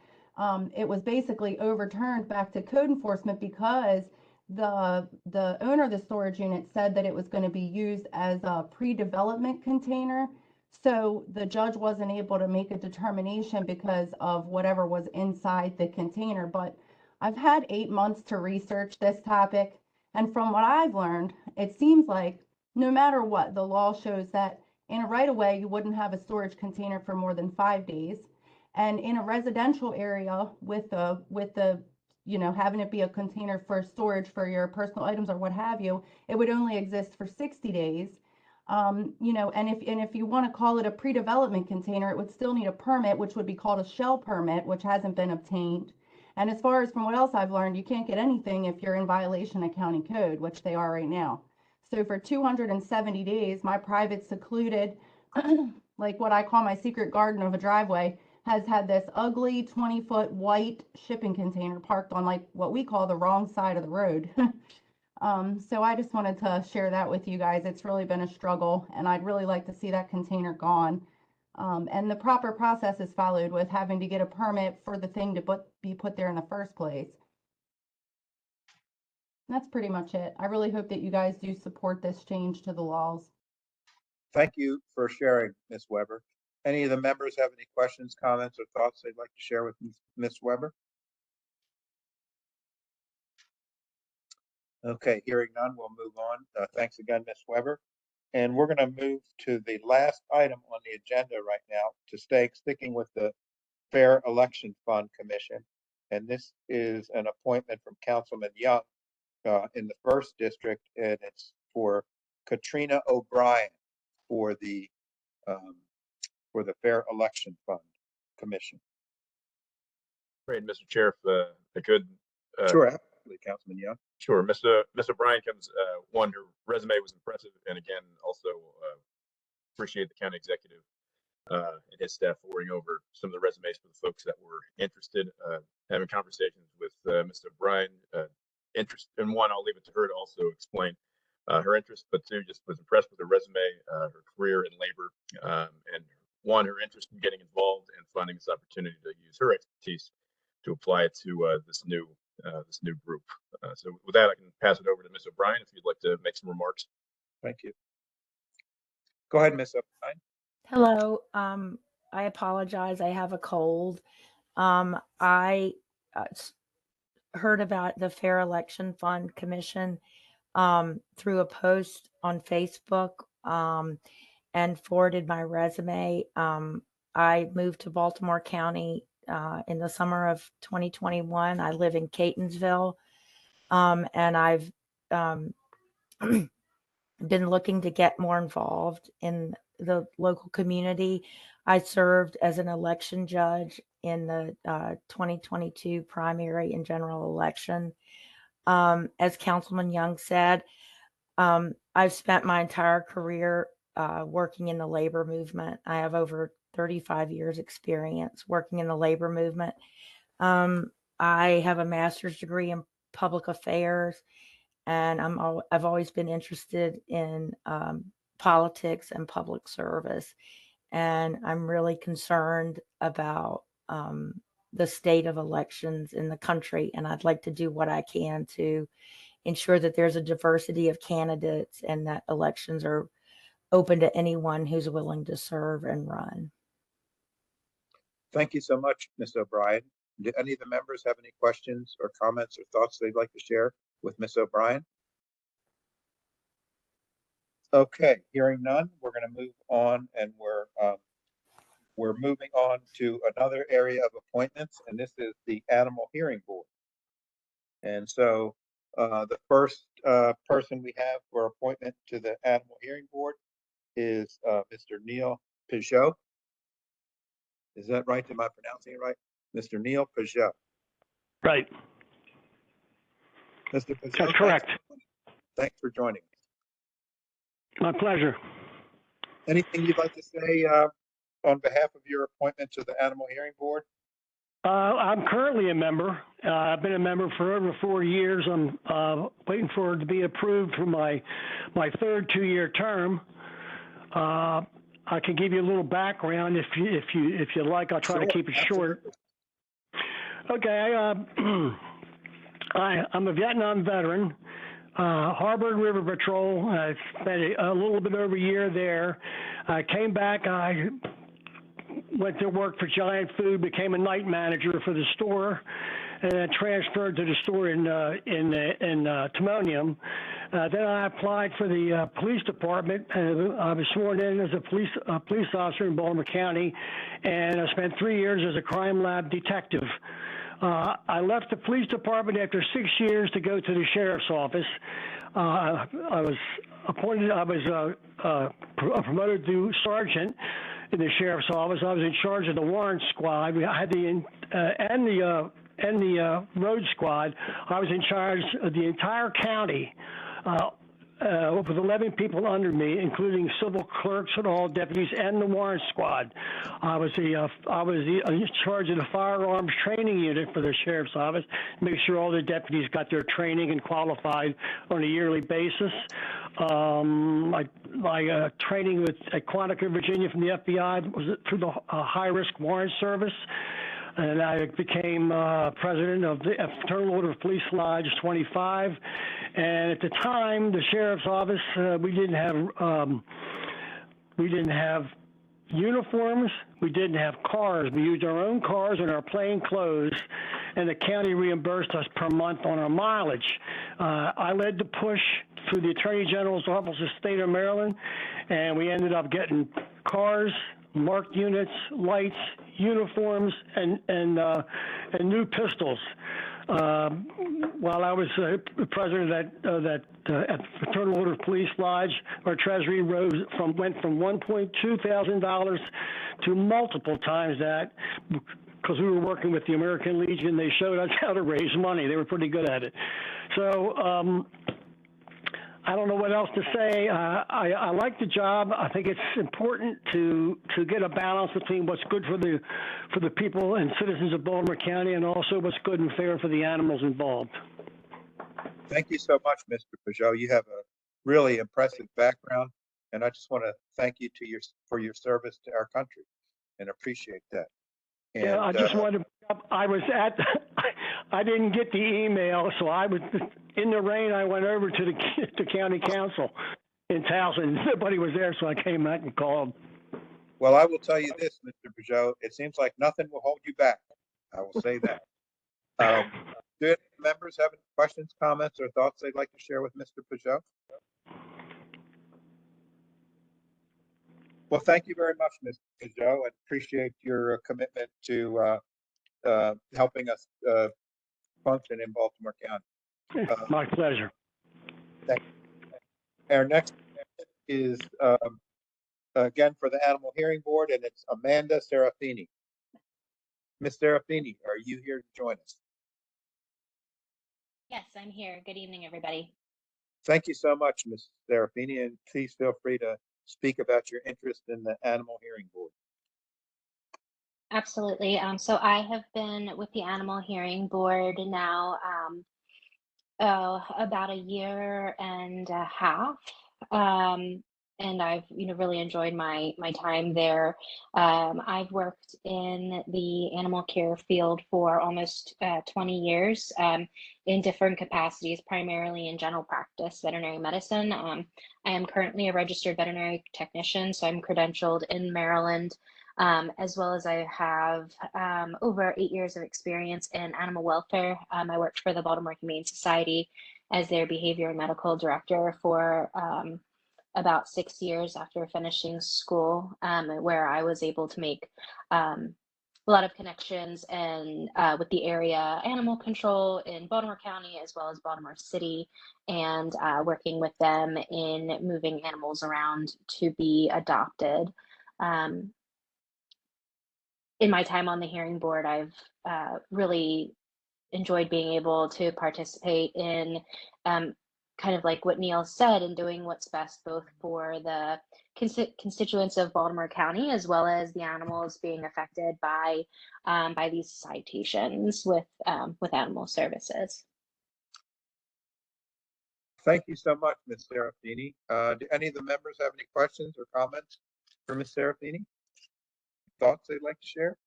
it was basically overturned back to code enforcement because the owner of the storage unit said that it was going to be used as a pre-development container. So the judge wasn't able to make a determination because of whatever was inside the container. But I've had 8 months to research this topic. And from what I've learned, it seems like no matter what, the law shows that in a right-of-way, you wouldn't have a storage container for more than 5 days. And in a residential area with the having it be a container for storage for your personal items or what have you, it would only exist for 60 days. And if you want to call it a pre-development container, it would still need a permit, which would be called a shell permit, which hasn't been obtained. And as far as from what else I've learned, you can't get anything if you're in violation of county code, which they are right now. So for 270 days, my private secluded, like what I call my secret garden of a driveway, has had this ugly 20-foot white shipping container parked on like what we call the wrong side of the road. So I just wanted to share that with you guys. It's really been a struggle, and I'd really like to see that container gone. And the proper process is followed with having to get a permit for the thing to be put there in the first place. That's pretty much it. I really hope that you guys do support this change to the laws. Thank you for sharing, Ms. Weber. Any of the members have any questions, comments, or thoughts they'd like to share with Ms. Weber? Okay, hearing none, we'll move on. Thanks again, Ms. Weber. And we're going to move to the last item on the agenda right now to sticking with the Fair Election Fund Commission. And this is an appointment from Councilman Young in the first district, and it's for Katrina O'Brien for the Fair Election Fund Commission. Great, Mr. Chair, if I could. Sure, absolutely, Councilman Young. Sure, Mr. Bryan comes, one, her resume was impressive, and again, also appreciate the county executive and his staff forwarding over some of the resumes for the folks that were interested, having conversations with Mr. Bryan. Interest in one, I'll leave it to her to also explain her interest, but two, just was impressed with her resume, her career in labor, and one, her interest in getting involved and finding this opportunity to use her expertise to apply it to this new group. So with that, I can pass it over to Ms. O'Brien if you'd like to make some remarks. Thank you. Go ahead, Ms. O'Brien. Hello. I apologize. I have a cold. I heard about the Fair Election Fund Commission through a post on Facebook and forwarded my resume. I moved to Baltimore County in the summer of 2021. I live in Catonsville, and I've been looking to get more involved in the local community. I served as an election judge in the 2022 primary and general election. As Councilman Young said, I've spent my entire career working in the labor movement. I have over 35 years experience working in the labor movement. I have a master's degree in public affairs, and I've always been interested in politics and public service. And I'm really concerned about the state of elections in the country. And I'd like to do what I can to ensure that there's a diversity of candidates and that elections are open to anyone who's willing to serve and run. Thank you so much, Ms. O'Brien. Do any of the members have any questions or comments or thoughts they'd like to share with Ms. O'Brien? Okay, hearing none, we're going to move on, and we're moving on to another area of appointments, and this is the Animal Hearing Board. And so the first person we have for appointment to the Animal Hearing Board is Mr. Neil Peugeot. Is that right? Am I pronouncing it right? Mr. Neil Peugeot. Right. Mr. Peugeot, that's correct. Thanks for joining us. My pleasure. Anything you'd like to say on behalf of your appointment to the Animal Hearing Board? I'm currently a member. I've been a member for over 4 years. I'm waiting for it to be approved for my third 2-year term. I can give you a little background if you like. I'll try to keep it short. Okay, I'm a Vietnam veteran. Harvard River Patrol. I spent a little bit over a year there. I came back. I went to work for Giant Food, became a night manager for the store, and then transferred to the store in Timonium. Then I applied for the police department. I was sworn in as a police officer in Baltimore County, and I spent 3 years as a crime lab detective. I left the police department after 6 years to go to the sheriff's office. I was appointed. I was promoted to sergeant in the sheriff's office. I was in charge of the warrant squad. We had the road squad. I was in charge of the entire county. With 11 people under me, including civil clerks and all deputies and the warrant squad. I was in charge of the firearms training unit for the sheriff's office, make sure all the deputies got their training and qualified on a yearly basis. My training at Quantico, Virginia from the FBI was through the high-risk warrant service. And I became president of the Fraternal Order of Police Lodge 25. And at the time, the sheriff's office, we didn't have uniforms. We didn't have cars. We used our own cars and our plain clothes, and the county reimbursed us per month on our mileage. I led the push through the Attorney General's office of the state of Maryland, and we ended up getting cars, marked units, lights, uniforms, and new pistols. While I was president of that at Fraternal Order of Police Lodge, our treasury went from $1.2 thousand to multiple times that, because we were working with the American Legion. They showed us how to raise money. They were pretty good at it. So I don't know what else to say. I like the job. I think it's important to get a balance between what's good for the people and citizens of Baltimore County, and also what's good and fair for the animals involved. Thank you so much, Mr. Peugeot. You have a really impressive background, and I just want to thank you for your service to our country, and appreciate that. And, yeah, I just wanted to bring up, I didn't get the email, so I was in the rain. I went over to the county council in Towson. Nobody was there, so I came back and called. Well, I will tell you this, Mr. Peugeot, it seems like nothing will hold you back. I will say that. Do any members have any questions, comments, or thoughts they'd like to share with Mr. Peugeot? Well, thank you very much, Mr. Peugeot. I appreciate your commitment to helping us function in Baltimore County. My pleasure. Thank you. Our next is again for the Animal Hearing Board, and it's Amanda Serafini. Ms. Serafini, are you here to join us? Yes, I'm here. Good evening, everybody. Thank you so much, Ms. Serafini, and please feel free to speak about your interest in the Animal Hearing Board. Absolutely. So I have been with the Animal Hearing Board now about a year and a half. And I've really enjoyed my time there. I've worked in the animal care field for almost 20 years in different capacities, primarily in general practice veterinary medicine. I am currently a registered veterinary technician, so I'm credentialed in Maryland, as well as I have over 8 years of experience in animal welfare. I worked for the Baltimore Humane Society as their behavior and medical director for about 6 years after finishing school, where I was able to make a lot of connections and with the area animal control in Baltimore County as well as Baltimore City, and working with them in moving animals around to be adopted. In my time on the hearing board, I've really enjoyed being able to participate in kind of like what Neil said, and doing what's best both for the constituents of Baltimore County as well as the animals being affected by these citations with animal services. Thank you so much, Ms. Serafini. Do any of the members have any questions or comments for Ms. Serafini? Thoughts they'd like to share?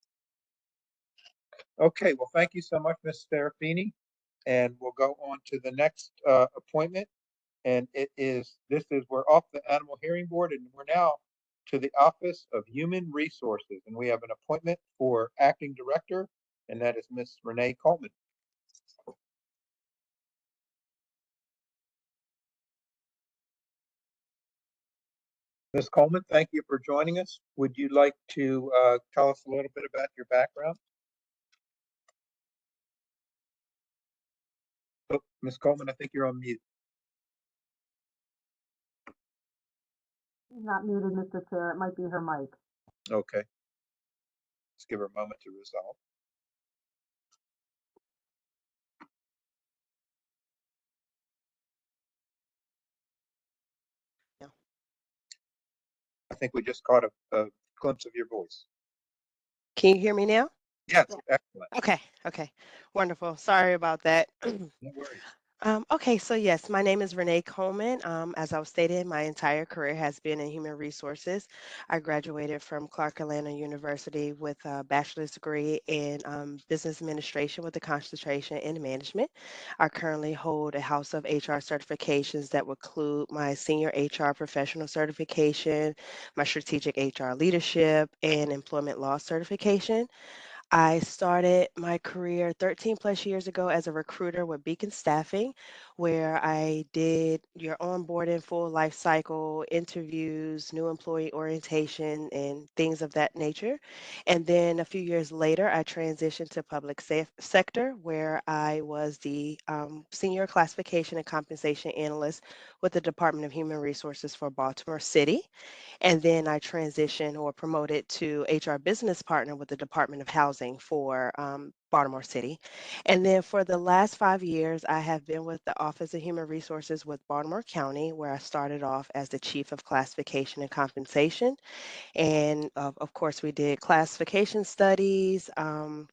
Okay, well, thank you so much, Ms. Serafini. And we'll go on to the next appointment. And we're off the Animal Hearing Board, and we're now to the Office of Human Resources. And we have an appointment for acting director, and that is Ms. Renee Coleman. Ms. Coleman, thank you for joining us. Would you like to tell us a little bit about your background? Oh, Ms. Coleman, I think you're on mute. She's not muted, Mr. Chair. It might be her mic. Okay. Let's give her a moment to resolve. I think we just caught a glimpse of your voice. Can you hear me now? Yes, excellent. Okay, wonderful. Sorry about that. No worries. Okay, so yes, my name is Renee Coleman. As I was stated, my entire career has been in human resources. I graduated from Clark Atlanta University with a bachelor's degree in business administration with a concentration in management. I currently hold a house of HR certifications that would include my senior HR professional certification, my strategic HR leadership, and employment law certification. I started my career 13 plus years ago as a recruiter with Beacon Staffing, where I did your onboarding, full life cycle interviews, new employee orientation, and things of that nature. And then a few years later, I transitioned to public sector, where I was the senior classification and compensation analyst with the Department of Human Resources for Baltimore City. And then I transitioned or promoted to HR business partner with the Department of Housing for Baltimore City. And then for the last 5 years, I have been with the Office of Human Resources with Baltimore County, where I started off as the Chief of Classification and Compensation. And of course, we did classification studies, FMLA,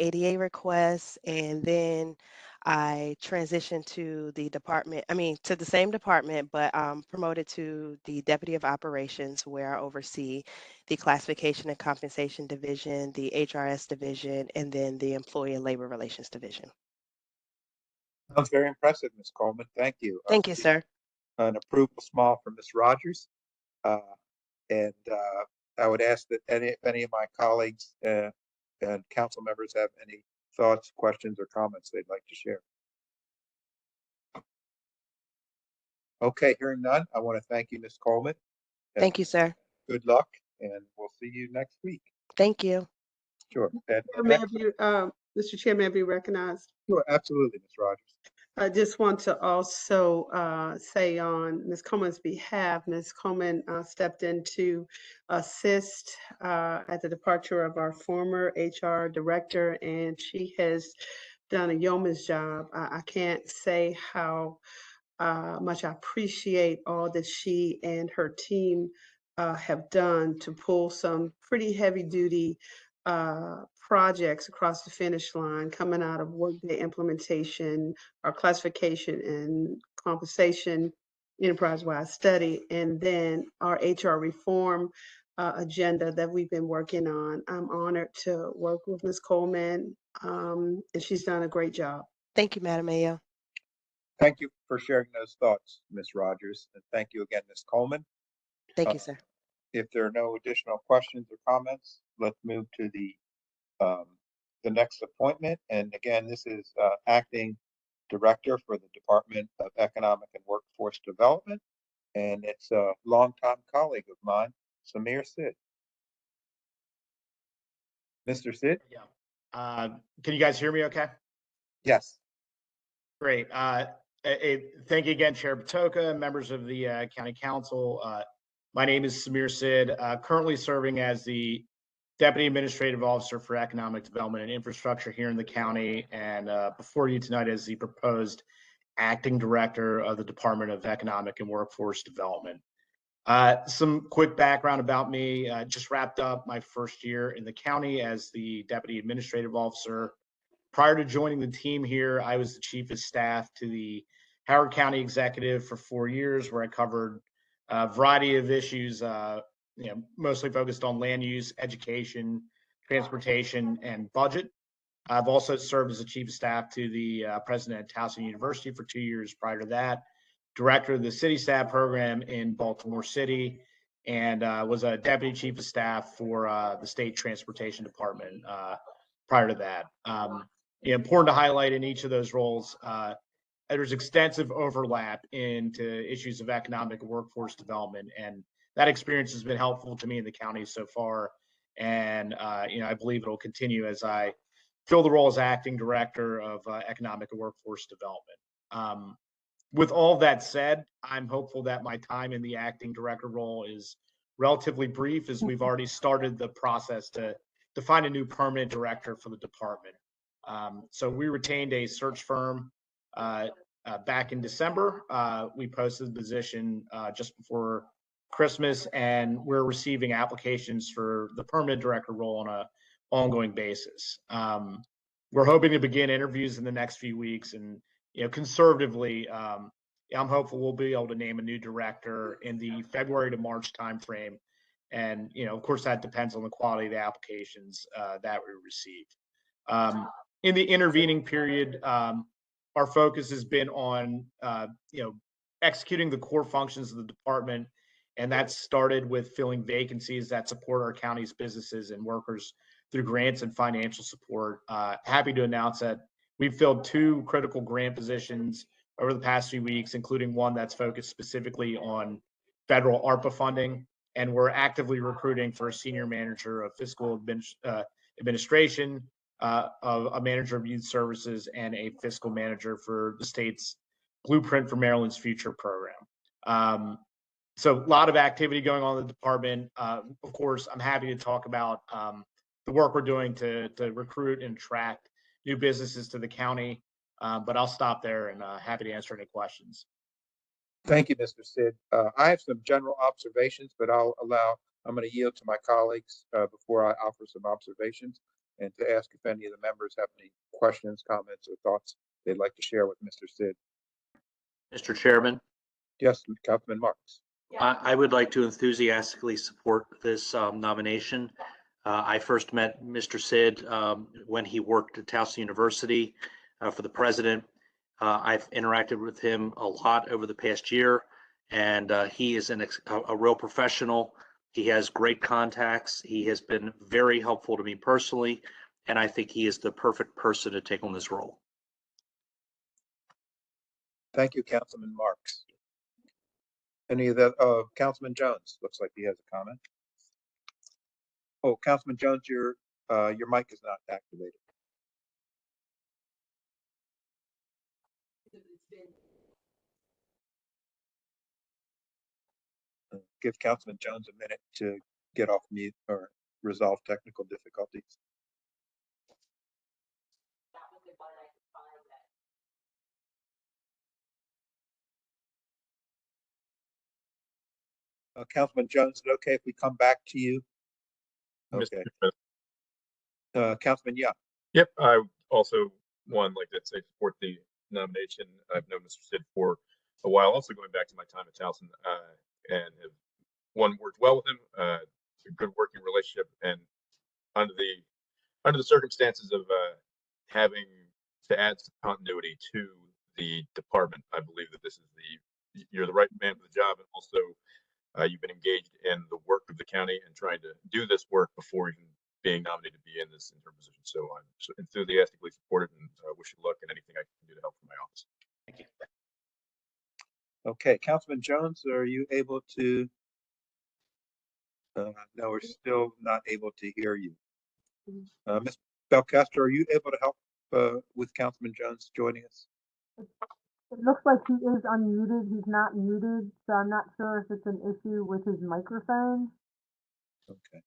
ADA requests, and then I transitioned to the department, to the same department, but promoted to the Deputy of Operations, where I oversee the Classification and Compensation Division, the HRS Division, and then the Employee and Labor Relations Division. Sounds very impressive, Ms. Coleman. Thank you. Thank you, sir. An approval small from Ms. Rogers. And I would ask that if any of my colleagues and council members have any thoughts, questions, or comments they'd like to share. Okay, hearing none, I want to thank you, Ms. Coleman. Thank you, sir. Good luck, and we'll see you next week. Thank you. Sure. Mr. Chair, may I be recognized? Sure, absolutely, Ms. Rogers. I just want to also say on Ms. Coleman's behalf, Ms. Coleman stepped in to assist at the departure of our former HR director, and she has done a yeoman's job. I can't say how much I appreciate all that she and her team have done to pull some pretty heavy duty projects across the finish line coming out of Workday implementation, our classification and compensation enterprise-wide study, and then our HR reform agenda that we've been working on. I'm honored to work with Ms. Coleman, and she's done a great job. Thank you, Madam Mayor. Thank you for sharing those thoughts, Ms. Rogers, and thank you again, Ms. Coleman. Thank you, sir. If there are no additional questions or comments, let's move to the next appointment. And again, this is acting director for the Department of Economic and Workforce Development, and it's a longtime colleague of mine, Samir Sid. Mr. Sid? Yeah. Can you guys hear me okay? Yes. Great. Thank you again, Chair Patoka, members of the County Council. My name is Samir Sid, currently serving as the Deputy Administrative Officer for Economic Development and Infrastructure here in the county, and before you tonight as the proposed Acting Director of the Department of Economic and Workforce Development. Some quick background about me. Just wrapped up my first year in the county as the Deputy Administrative Officer. Prior to joining the team here, I was the Chief of Staff to the Howard County Executive for 4 years, where I covered a variety of issues, mostly focused on land use, education, transportation, and budget. I've also served as the Chief of Staff to the President at Towson University for 2 years prior to that, Director of the City Staff Program in Baltimore City, and was a Deputy Chief of Staff for the State Transportation Department prior to that. Important to highlight in each of those roles, there's extensive overlap into issues of economic and workforce development, and that experience has been helpful to me in the county so far. And I believe it'll continue as I fill the role as acting director of economic and workforce development. With all that said, I'm hopeful that my time in the acting director role is relatively brief, as we've already started the process to find a new permanent director for the department. So we retained a search firm back in December. We posted the position just before Christmas, and we're receiving applications for the permanent director role on an ongoing basis. We're hoping to begin interviews in the next few weeks and conservatively, I'm hopeful we'll be able to name a new director in the February to March timeframe. And, of course, that depends on the quality of the applications that we receive. In the intervening period, our focus has been on, executing the core functions of the department. And that started with filling vacancies that support our county's businesses and workers through grants and financial support. Happy to announce that we've filled 2 critical grant positions over the past few weeks, including one that's focused specifically on federal ARPA funding. And we're actively recruiting for a senior manager of fiscal administration, a manager of youth services, and a fiscal manager for the state's Blueprint for Maryland's Future program. So a lot of activity going on in the department. Of course, I'm happy to talk about the work we're doing to recruit and attract new businesses to the county. But I'll stop there and happy to answer any questions. Thank you, Mr. Sid. I have some general observations, but I'm going to yield to my colleagues before I offer some observations and to ask if any of the members have any questions, comments, or thoughts they'd like to share with Mr. Sid. Mr. Chairman, Yes, Councilman Marks. I would like to enthusiastically support this nomination. I first met Mr. Sid when he worked at Towson University for the president. I've interacted with him a lot over the past year, and he is a real professional. He has great contacts. He has been very helpful to me personally, and I think he is the perfect person to take on this role. Thank you, Councilman Marks. Any of that? Councilman Jones looks like he has a comment. Oh, Councilman Jones, your mic is not activated. Give Councilman Jones a minute to get off mute or resolve technical difficulties. Councilman Jones, is it okay if we come back to you? Okay. Councilman, yeah. Yep. I also, like to say, support the nomination. I've known Mr. Sid for a while, also going back to my time at Towson, and have worked well with him. It's a good working relationship, and under the circumstances of having to add some continuity to the department, I believe that you're the right man for the job, and also you've been engaged in the work of the county and trying to do this work before even being nominated to be in this interim position. So I'm enthusiastically supported and wish you luck in anything I can do to help from my office. Thank you. Okay, Councilman Jones, are you able to? No, we're still not able to hear you. Ms. Belcastro, are you able to help with Councilman Jones joining us? It looks like he is unmuted. He's not muted, so I'm not sure if it's an issue with his microphone. Okay.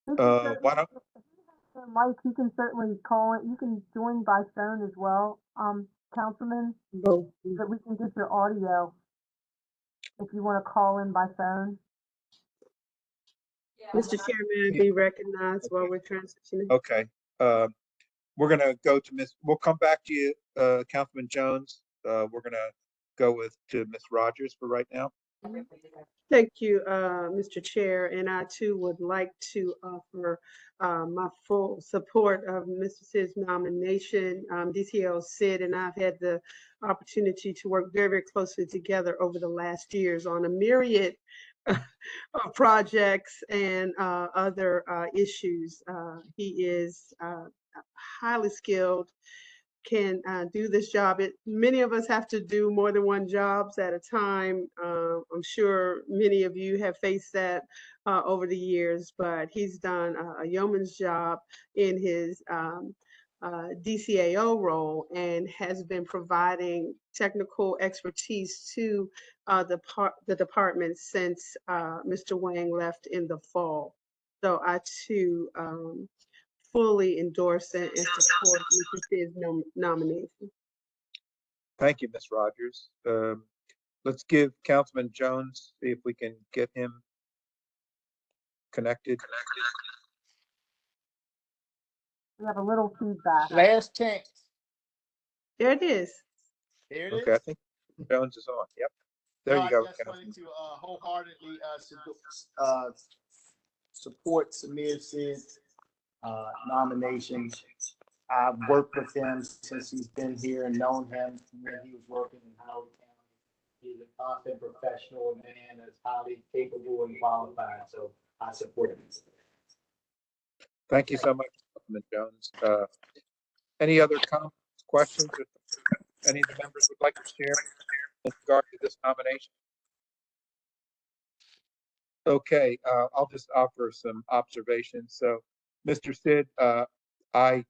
Why don't Mike, you can certainly call it. You can join by phone as well, Councilman, so that we can get your audio if you want to call in by phone. Mr. Chairman, be recognized while we're transitioning. Okay. We're going to go to we'll come back to you, Councilman Jones. We're going to go to Ms. Rogers for right now. Thank you, Mr. Chair, and I too would like to offer my full support of Mr. Sid's nomination. DCL Sid and I've had the opportunity to work very, very closely together over the last years on a myriad projects and other issues. He is highly skilled, can do this job. Many of us have to do more than one jobs at a time. I'm sure many of you have faced that over the years, but he's done a yeoman's job in his DCAO role and has been providing technical expertise to the department since Mr. Wang left in the fall. So I too fully endorse and support Mr. Sid's nomination. Thank you, Ms. Rogers. Let's give Councilman Jones, see if we can get him connected. We have a little feedback. Last chance. There it is. Here it Okay, I is. think Jones is on. Yep. There No, you I go. just Councilman. wanted to wholeheartedly support Samir Sid's nomination. I've worked with him since he's been here and known him when he was working in Howard County. He's a constant professional man that's highly capable and qualified, so I support him. Thank you so much, Councilman Jones. Any other comments, questions, that any of the members would like to share in regard to this nomination? Okay, I'll just offer some observations. So, Mr. Sid, I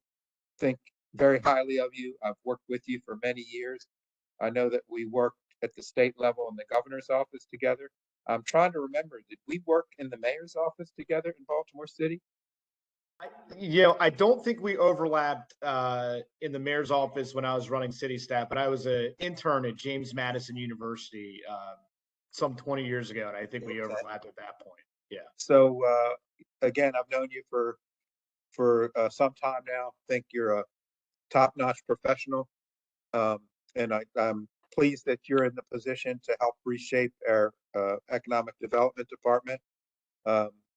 think very highly of you. I've worked with you for many years. I know that we worked at the state level in the governor's office together. I'm trying to remember, did we work in the mayor's office together in Baltimore City? I don't think we overlapped in the mayor's office when I was running city staff, but I was an intern at James Madison University some 20 years ago, and I think we overlapped at that point. Yeah. So again, I've known you for some time now. I think you're a top-notch professional, and I'm pleased that you're in the position to help reshape our economic development department.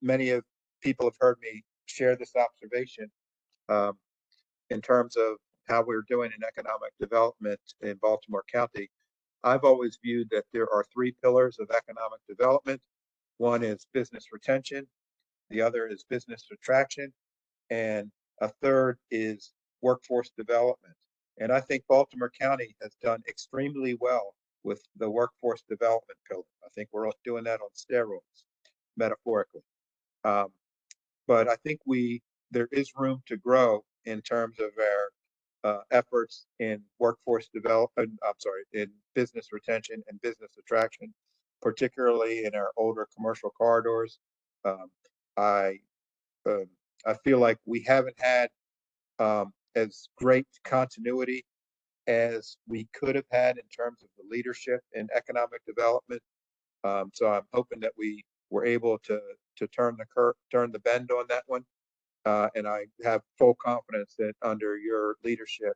Many of people have heard me share this observation in terms of how we're doing in economic development in Baltimore County. I've always viewed that there are three pillars of economic development. One is business retention, the other is business attraction, and a third is workforce development. And I think Baltimore County has done extremely well with the workforce development pillar. I think we're doing that on steroids, metaphorically. But I think there is room to grow in terms of our efforts in workforce development, in business retention and business attraction, particularly in our older commercial corridors. I feel like we haven't had as great continuity as we could have had in terms of the leadership in economic development. So I'm hoping that we were able to turn the bend on that one. And I have full confidence that under your leadership,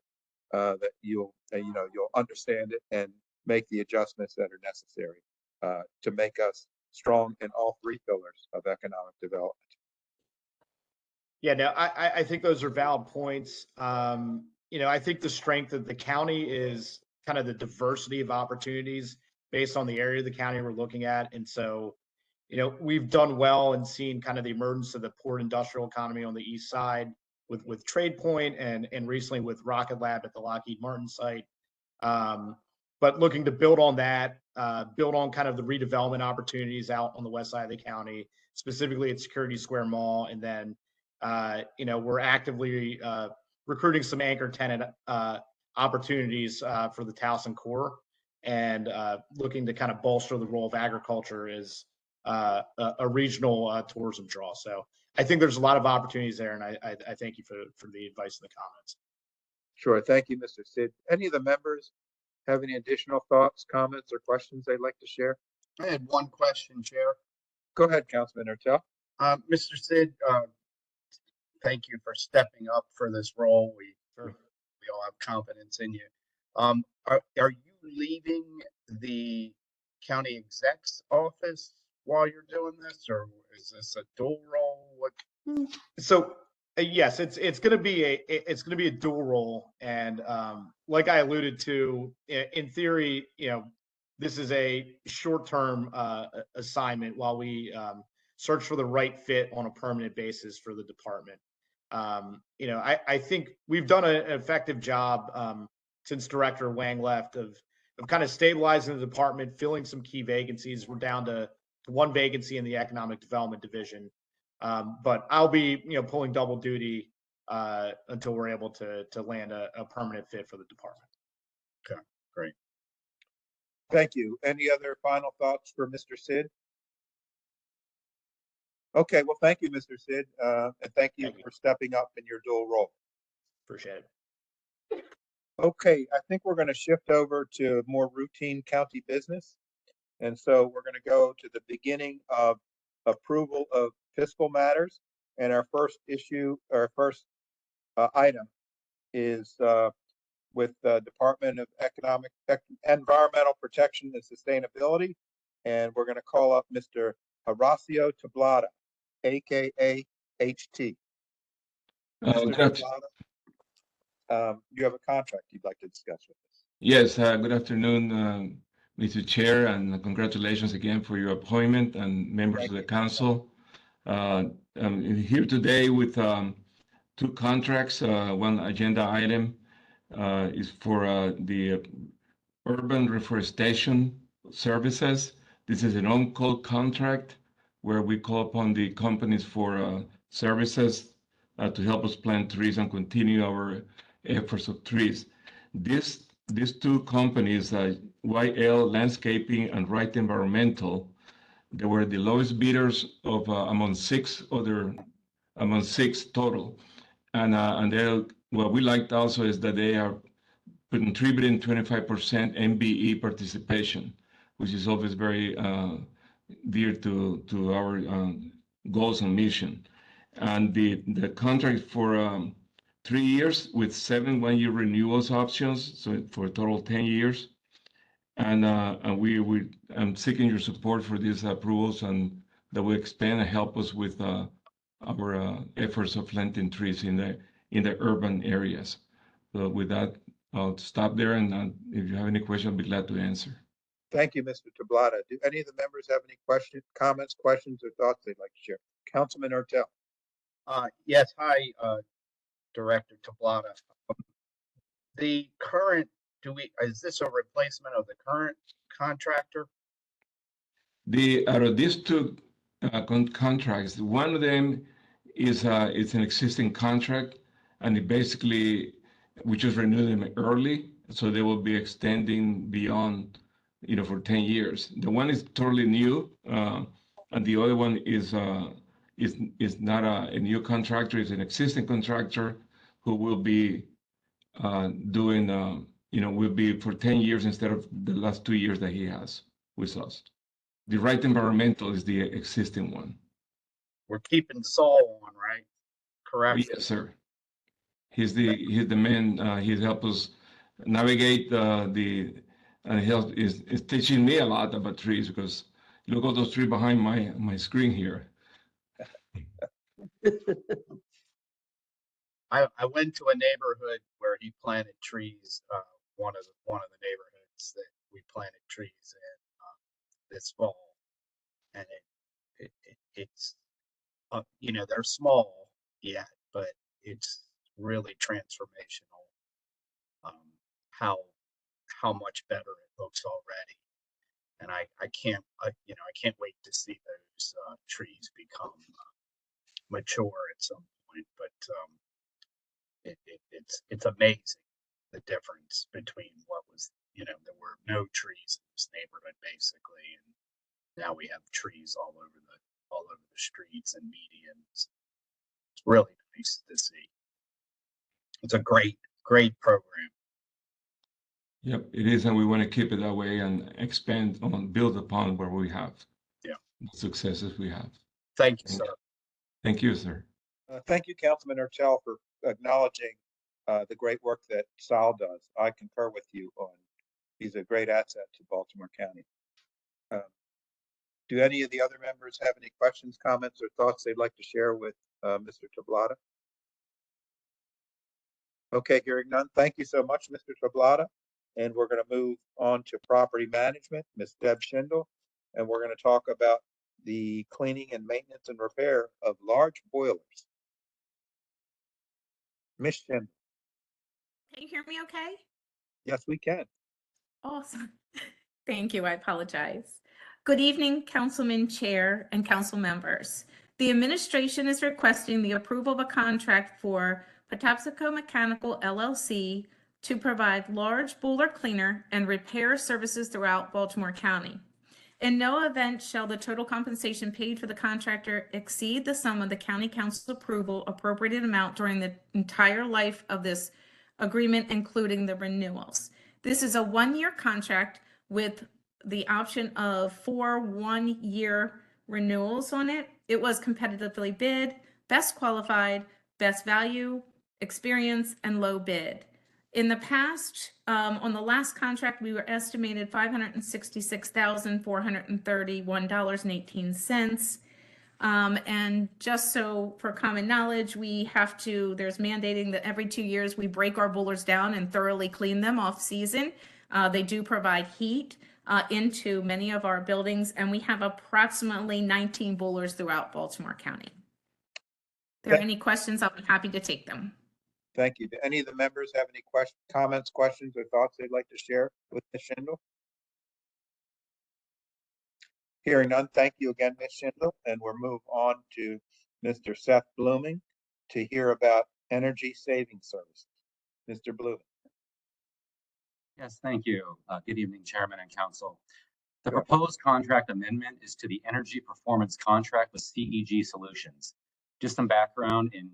that you'll understand it and make the adjustments that are necessary to make us strong in all three pillars of economic development. Yeah, no, I think those are valid points. I think the strength of the county is kind of the diversity of opportunities based on the area of the county we're looking at. And so, we've done well and seen kind of the emergence of the port industrial economy on the east side with TradePoint and recently with Rocket Lab at the Lockheed Martin site. But looking to build on that, build on kind of the redevelopment opportunities out on the west side of the county, specifically at Security Square Mall. And then, we're actively recruiting some anchor tenant opportunities for the Towson core and looking to kind of bolster the role of agriculture as a regional tourism draw. So I think there's a lot of opportunities there, and I thank you for the advice and the comments. Sure. Thank you, Mr. Sid. Any of the members have any additional thoughts, comments, or questions they'd like to share? I had one question, Chair. Go ahead, Councilman Ertel. Mr. Sid, thank you for stepping up for this role. We all have confidence in you. Are you leaving the county exec's office while you're doing this, or is this a dual role? So yes, it's going to be a dual role, and like I alluded to, in theory, this is a short-term assignment while we search for the right fit on a permanent basis for the department. I think we've done an effective job since Director Wang left of kind of stabilizing the department, filling some key vacancies. We're down to one vacancy in the economic development division. But I'll be, pulling double duty until we're able to land a permanent fit for the department. Okay, great. Thank you. Any other final thoughts for Mr. Sid? Okay, well, thank you, Mr. Sid, and thank you for stepping up in your dual role. Appreciate it. Okay, I think we're going to shift over to more routine county business. And so we're going to go to the beginning of approval of fiscal matters. And our first item is with the Department of Environmental Protection and Sustainability. And we're going to call up Mr. Horacio Tablada, AKA HT. Mr. Tablada, you have a contract you'd like to discuss with us. Yes, good afternoon, Mr. Chair, and congratulations again for your appointment and members of the council. I'm here today with two contracts. One agenda item is for the urban reforestation services. This is an on-call contract where we call upon the companies for services to help us plant trees and continue our efforts of trees. These two companies, YL Landscaping and Wright Environmental, they were the lowest bidders of among six total. And what we liked also is that they are contributing 25% MBE participation, which is always very dear to our goals and mission. And the contract for 3 years with 7 one-year renewals options, so for a total 10 years. And I'm seeking your support for these approvals, and that will expand and help us with our efforts of planting trees in the urban areas. So with that, I'll stop there, and if you have any questions, I'll be glad to answer. Thank you, Mr. Tablada. Do any of the members have any comments, questions, or thoughts they'd like to share? Councilman Ertel. Yes, hi, Director Tablada. The current, is this a replacement of the current contractor? Out of these two contracts, one of them is it's an existing contract, and it basically we just renewed them early, so they will be extending beyond, for 10 years. The one is totally new, and the other one is not a new contractor; it's an existing contractor who will be doing, will be for 10 years instead of the last 2 years that he has with us. The Wright Environmental is the existing one. We're keeping Saul on, right? Correct? Yes, sir. He's the man. He's helped us navigate and is teaching me a lot about trees, because look at those trees behind my screen here. I went to a neighborhood where he planted trees. One of the neighborhoods that we planted trees in this fall, and it's they're small yet, but it's really transformational. How much better it looks already, and I can't wait to see those trees become mature at some point. But it's amazing the difference between what was, there were no trees in this neighborhood basically, and now we have trees all over the streets and medians. It's really nice to see. It's a great program. Yep, it is, and we want to keep it that way and expand on, build upon where we have. Yeah. The successes we have. Thank you, sir. Thank you, sir. Thank you, Councilman Ertel, for acknowledging the great work that Sal does. I concur with you on he's a great asset to Baltimore County. Do any of the other members have any questions, comments, or thoughts they'd like to share with Mr. Tablada? Okay, hearing none. Thank you so much, Mr. Tablada. And we're going to move on to property management, Ms. Deb Schindel, and we're going to talk about the cleaning and maintenance and repair of large boilers. Ms. Schindel. Can you hear me okay? Yes, we can. Awesome. Thank you. I apologize. Good evening, Councilman Chair and council members. The administration is requesting the approval of a contract for Patapsco Mechanical LLC to provide large boiler cleaner and repair services throughout Baltimore County. In no event shall the total compensation paid for the contractor exceed the sum of the county council's approval appropriated amount during the entire life of this agreement, including the renewals. This is a 1-year contract with the option of 4 one-year renewals on it. It was competitively bid, best qualified, best value, experience, and low bid. In the past, on the last contract, we were estimated $566,431.18. And just so for common knowledge, there's mandating that every 2 years we break our boilers down and thoroughly clean them off season. They do provide heat into many of our buildings, and we have approximately 19 boilers throughout Baltimore County. If there are any questions, I'll be happy to take them. Thank you. Do any of the members have any comments, questions, or thoughts they'd like to share with Ms. Schindel? Hearing none, thank you again, Ms. Schindel, and we'll move on to Mr. Seth Blooming to hear about energy saving services. Mr. Blooming. Yes, thank you. Good evening, Chairman and Council. The proposed contract amendment is to the energy performance contract with CEG Solutions. Just some background, in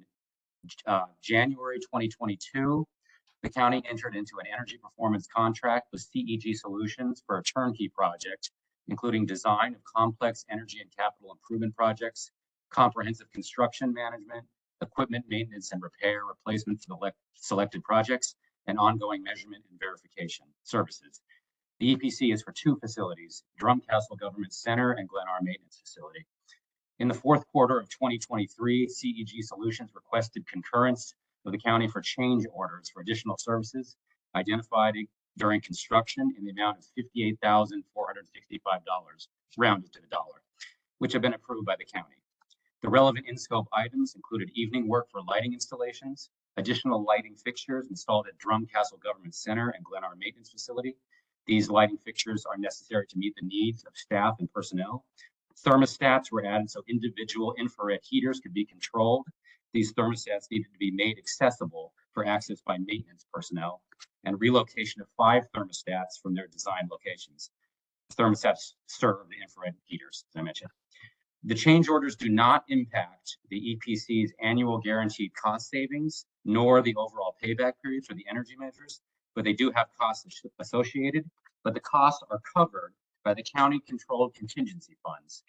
January 2022, the county entered into an energy performance contract with CEG Solutions for a turnkey project, including design of complex energy and capital improvement projects, comprehensive construction management, equipment maintenance and repair, replacement for the selected projects, and ongoing measurement and verification services. The EPC is for 2 facilities, Drumcastle Government Center and Glennar Maintenance Facility. In the fourth quarter of 2023, CEG Solutions requested concurrence of the county for change orders for additional services identified during construction in the amount of $58,465, rounded to the dollar, which have been approved by the county. The relevant in-scope items included evening work for lighting installations, additional lighting fixtures installed at Drumcastle Government Center and Glennar Maintenance Facility. These lighting fixtures are necessary to meet the needs of staff and personnel. Thermostats were added so individual infrared heaters could be controlled. These thermostats needed to be made accessible for access by maintenance personnel, and relocation of 5 thermostats from their design locations. The thermostats serve the infrared heaters, as I mentioned. The change orders do not impact the EPC's annual guaranteed cost savings, nor the overall payback period for the energy measures, but they do have costs associated, but the costs are covered by the county-controlled contingency funds.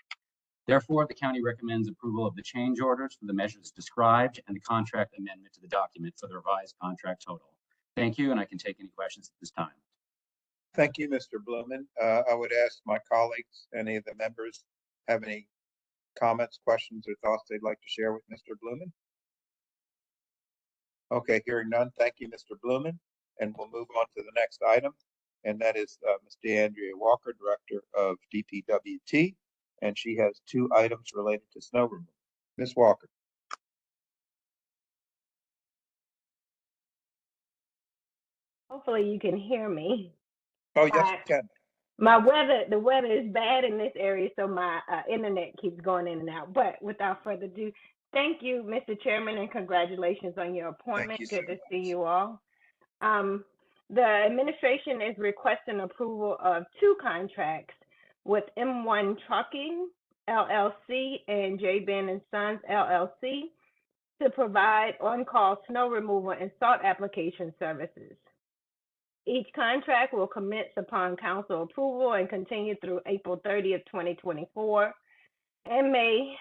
Therefore, the county recommends approval of the change orders for the measures described and the contract amendment to the document for the revised contract total. Thank you, and I can take any questions at this time. Thank you, Mr. Blumen. I would ask my colleagues, any of the members have any comments, questions, or thoughts they'd like to share with Mr. Blumen? Okay, hearing none. Thank you, Mr. Blumen. And we'll move on to the next item, and that is Ms. DeAndrea Walker, Director of DPWT, and she has 2 items related to snow removal. Ms. Walker. Hopefully you can hear me. Oh, yes, you can. The weather is bad in this area, so my internet keeps going in and out. But without further ado, thank you, Mr. Chairman, and congratulations on your appointment. Good to see you all. The administration is requesting approval of 2 contracts with M1 Trucking LLC and J. Ben & Sons LLC to provide on-call snow removal and salt application services. Each contract will commence upon council approval and continue through April 30th, 2024, and may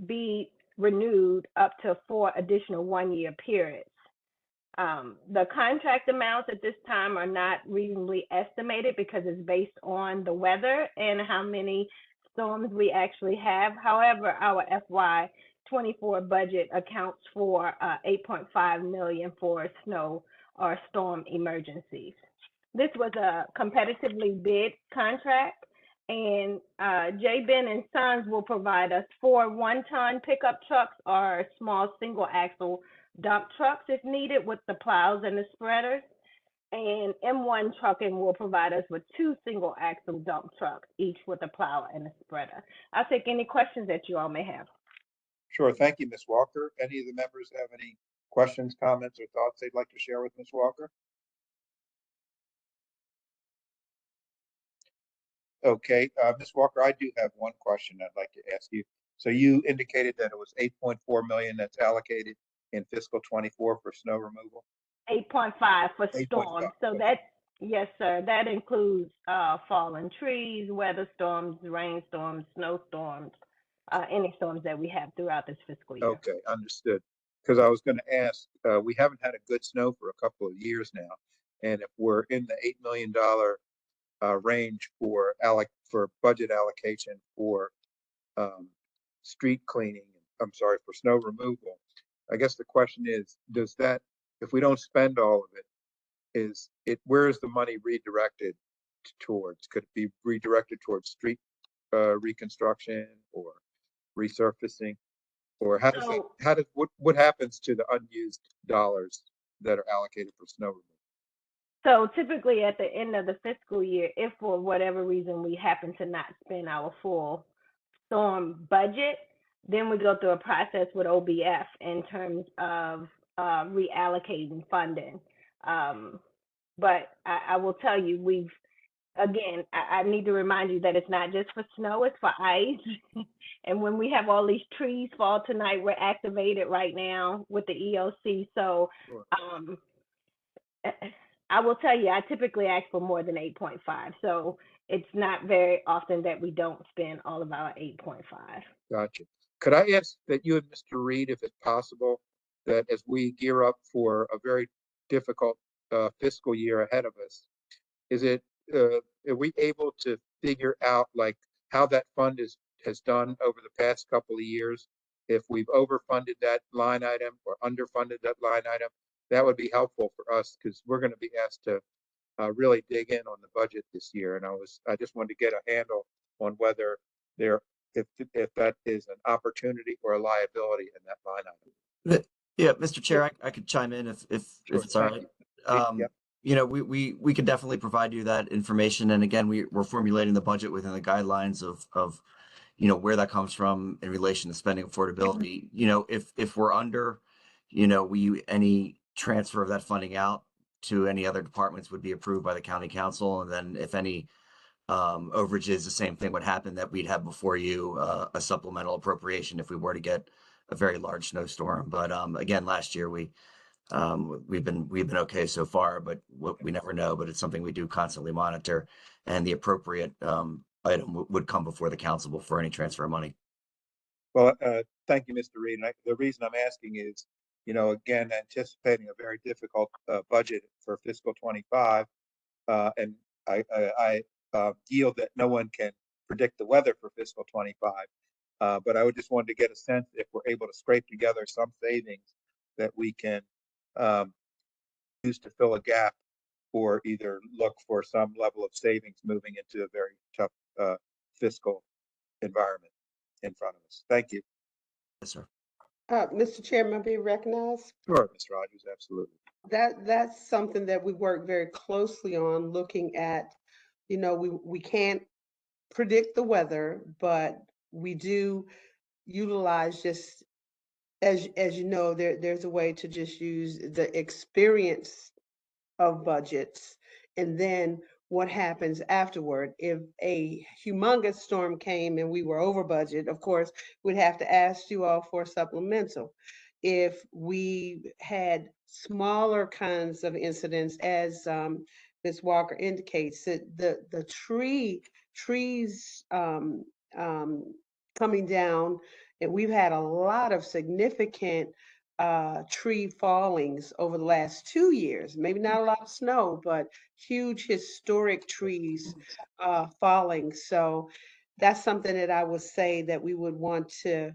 be renewed up to 4 additional 1-year periods. The contract amounts at this time are not reasonably estimated because it's based on the weather and how many storms we actually have. However, our FY24 budget accounts for $8.5 million for snow or storm emergencies. This was a competitively bid contract, and J. Ben & Sons will provide us 4 one-ton pickup trucks or small single-axle dump trucks if needed with the plows and the spreaders. And M1 Trucking will provide us with 2 single-axle dump trucks, each with a plow and a spreader. I'll take any questions that you all may have. Sure. Thank you, Ms. Walker. Any of the members have any questions, comments, or thoughts they'd like to share with Ms. Walker? Okay, Ms. Walker, I do have one question I'd like to ask you. So you indicated that it was $8.4 million that's allocated in fiscal 24 for snow removal? 8.5 for 8.5. storms. So that's, yes, sir. That includes fallen trees, weather storms, rainstorms, snowstorms, any storms that we have throughout this fiscal year. Okay, understood. because I was going to ask, we haven't had a good snow for a couple of years now. And if we're in the $8 million range for budget allocation for street cleaning, for snow removal, I guess the question is, does that, if we don't spend all of it, where is the money redirected towards? Could it be redirected towards street reconstruction or resurfacing? Or what happens to the unused dollars that are allocated for snow removal? So typically at the end of the fiscal year, if for whatever reason we happen to not spend our full storm budget, then we go through a process with OBF in terms of reallocating funding. But I will tell you, I need to remind you that it's not just for snow, it's for ice. And when we have all these trees fall tonight, we're activated right now with the EOC. So I will tell you, I typically ask for more than 8.5. So it's not very often that we don't spend all of our 8.5. Gotcha. Could I ask that you and Mr. Reed, if it's possible, that as we gear up for a very difficult fiscal year ahead of us, are we able to figure out like how that fund has done over the past couple of years? If we've overfunded that line item or underfunded that line item, that would be helpful for us because we're going to be asked to really dig in on the budget this year. And I just wanted to get a handle on whether if that is an opportunity or a liability in that line item. Yeah, Mr. Chair, I could chime in if it's all right. Yep. You know, we can definitely provide you that information. And again, we're formulating the budget within the guidelines of you know, where that comes from in relation to spending affordability. You know, if we're under, you know, any transfer of that funding out to any other departments would be approved by the county council. And then if any overages, the same thing would happen, that we'd have before you a supplemental appropriation if we were to get a very large snowstorm. But again, last year we've been okay so far, but we never know. But it's something we do constantly monitor, and the appropriate item would come before the council before any transfer of money. Well, thank you, Mr. Reed. And the reason I'm asking is, you know, again, anticipating a very difficult budget for fiscal 25, and I yield that no one can predict the weather for fiscal 25. But I would just wanted to get a sense if we're able to scrape together some savings that we can use to fill a gap, or either look for some level of savings moving into a very tough fiscal environment in front of us. Thank you. Yes, sir. Mr. Chairman, may I be recognized? Sure, Ms. Rogers, absolutely. That's something that we work very closely on, looking at, you know, we can't predict the weather, but we do utilize, just as you know, there's a way to just use the experience of budgets, and then what happens afterward. If a humongous storm came and we were over budget, of course, we'd have to ask you all for a supplemental. If we had smaller kinds of incidents, as Ms. Walker indicates, that the trees coming down, and we've had a lot of significant tree fallings over the last 2 years. Maybe not a lot of snow, but huge historic trees falling. So that's something that I would say that we would want to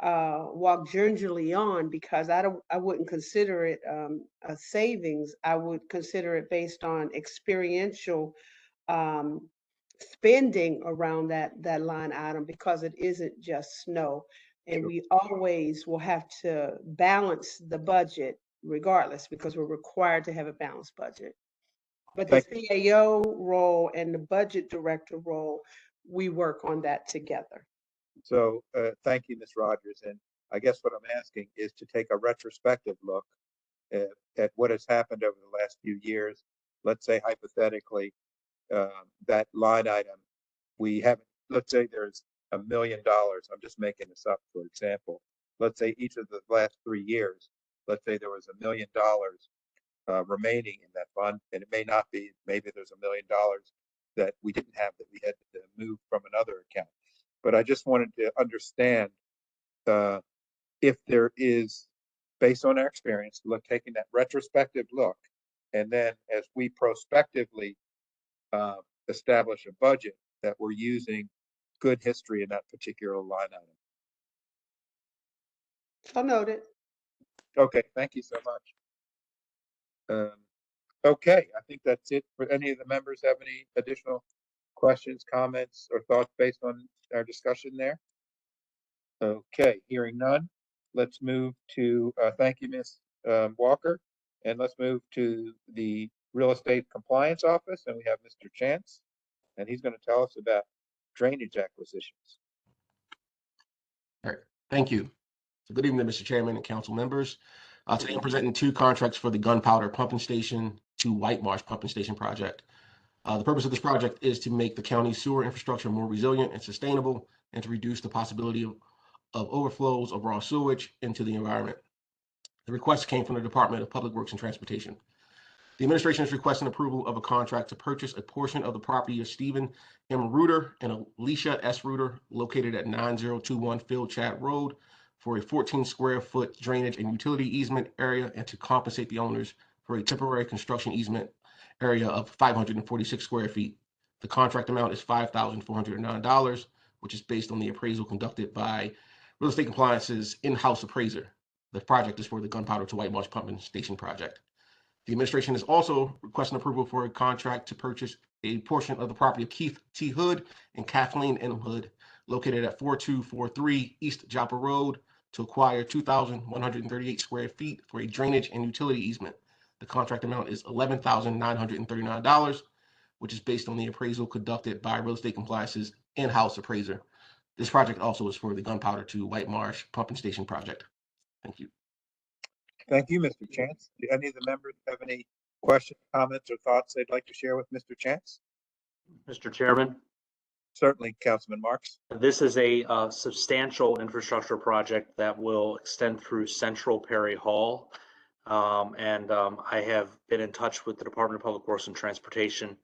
walk gingerly on, because I wouldn't consider it a savings. I would consider it based on experiential spending around that line item, because it isn't just snow. And we always will have to balance the budget regardless, because we're required to have a balanced budget. But the CAO role and the budget director role, we work on that together. So thank you, Ms. Rogers. And I guess what I'm asking is to take a retrospective look at what has happened over the last few years. Let's say hypothetically, that line item, we haven't, let's say there's $1 million. I'm just making this up, for example. Let's say each of the last 3 years, let's say there was $1 million remaining in that fund, and it may not be, maybe there's $1 million that we didn't have, that we had to move from another account. But I just wanted to understand if there is based on our experience, taking that retrospective look, and then as we prospectively establish a budget, that we're using good history in that particular line item. So noted. Okay, thank you so much. Okay, I think that's it. For any of the members have any additional questions, comments, or thoughts based on our discussion there? Okay, hearing none, let's move to, thank you, Ms. Walker. And let's move to the Real Estate Compliance Office, and we have Mr. Chance, and he's going to tell us about drainage acquisitions. All right, thank you. So good evening, Mr. Chairman and council members. Today I'm presenting 2 contracts for the Gunpowder Pumping Station to White Marsh Pumping Station project. The purpose of this project is to make the county's sewer infrastructure more resilient and sustainable, and to reduce the possibility of overflows of raw sewage into the environment. The request came from the Department of Public Works and Transportation. The administration is requesting approval of a contract to purchase a portion of the property of Stephen M. Reuter and Alicia S. Reuter located at 9021 Phil Chat Road for a 14 square foot drainage and utility easement area, and to compensate the owners for a temporary construction easement area of 546 square feet. The contract amount is $5,409, which is based on the appraisal conducted by Real Estate Compliance's in-house appraiser. The project is for the Gunpowder to White Marsh Pumping Station project. The administration is also requesting approval for a contract to purchase a portion of the property of Keith T. Hood and Kathleen N. Hood located at 4243 East Joppa Road to acquire 2,138 square feet for a drainage and utility easement. The contract amount is $11,939, which is based on the appraisal conducted by Real Estate Compliance's in-house appraiser. This project also is for the Gunpowder to White Marsh Pumping Station project. Thank you. Thank you, Mr. Chance. Do any of the members have any questions, comments, or thoughts they'd like to share with Mr. Chance? Mr. Chairman, Certainly, Councilman Marks. this is a substantial infrastructure project that will extend through Central Perry Hall. I have been in touch with the Department of Public Works and Transportation,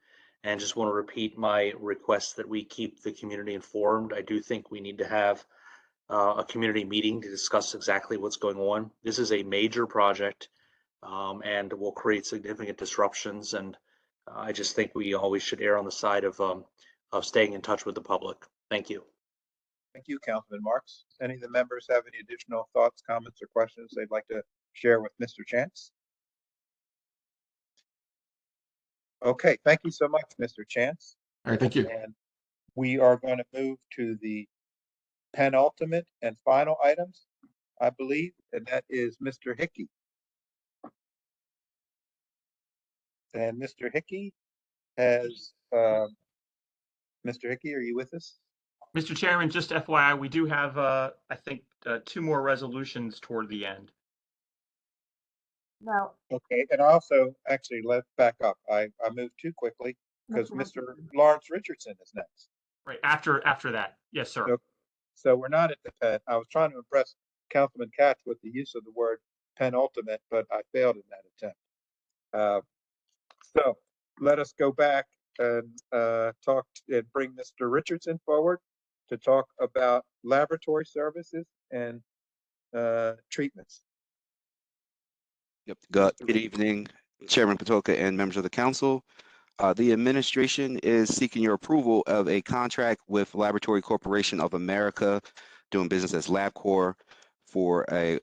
and just want to repeat my request that we keep the community informed. I do think we need to have a community meeting to discuss exactly what's going on. This is a major project and will create significant disruptions. And I just think we always should err on the side of staying in touch with the public. Thank you. Thank you, Councilman Marks. Any of the members have any additional thoughts, comments, or questions they'd like to share with Mr. Chance? Okay, thank you so much, Mr. Chance. All right, thank you. And we are going to move to the penultimate and final items, I believe, and that is Mr. Hickey. And Mr. Hickey has, Mr. Hickey, are you with us? Mr. Chairman, just FYI, we do have, I think, 2 more resolutions toward the end. No, Okay, and also, actually, let's back up. I moved too quickly because Mr. Lawrence Richardson is next. Right, after that. Yes, sir. Okay. So we're not at the pen. I was trying to impress Councilman Katz with the use of the word penultimate, but I failed in that attempt. So let us go back and talk and bring Mr. Richardson forward to talk about laboratory services and treatments. Yep. Good evening, Chairman Patoka and members of the council. The administration is seeking your approval of a contract with Laboratory Corporation of America, doing business as LabCorp, for a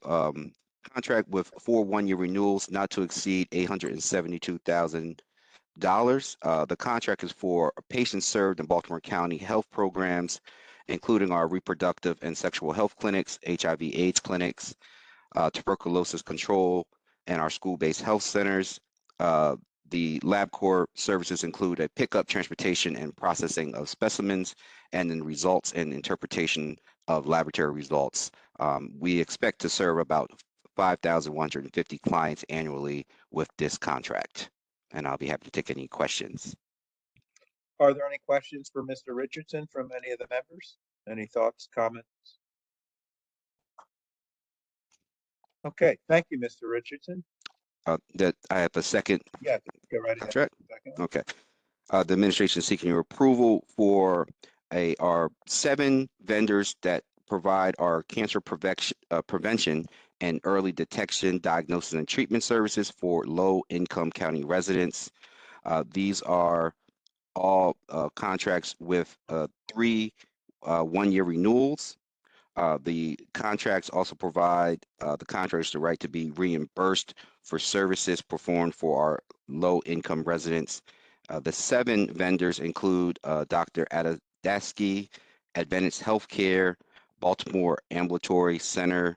contract with 4 one-year renewals not to exceed $872,000. The contract is for patients served in Baltimore County health programs, including our reproductive and sexual health clinics, HIV/AIDS clinics, tuberculosis control, and our school-based health centers. The LabCorp services include a pickup, transportation, and processing of specimens, and then results and interpretation of laboratory results. We expect to serve about 5,150 clients annually with this contract, and I'll be happy to take any questions. Are there any questions for Mr. Richardson from any of the members? Any thoughts, comments? Okay, thank you, Mr. Richardson. That I have a second. Yeah, go right ahead. Contract? Second. Okay. The administration is seeking your approval for our 7 vendors that provide our cancer prevention and early detection, diagnosis, and treatment services for low-income county residents. These are all contracts with 3 one-year renewals. The contracts also provide the contractors the right to be reimbursed for services performed for our low-income residents. The 7 vendors include Dr. Adadaski, Adventist Healthcare, Baltimore Ambulatory Center,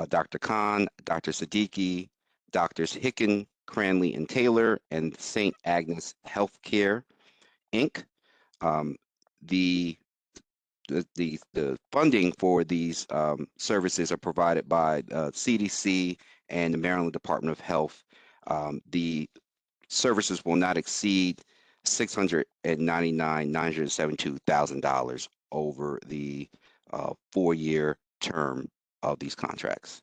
Dr. Khan, Dr. Siddiqui, Doctors Hicken, Cranley, and Taylor, and St. Agnes Healthcare, Inc. The funding for these services are provided by CDC and the Maryland Department of Health. The services will not exceed $699,972,000 over the 4-year term of these contracts.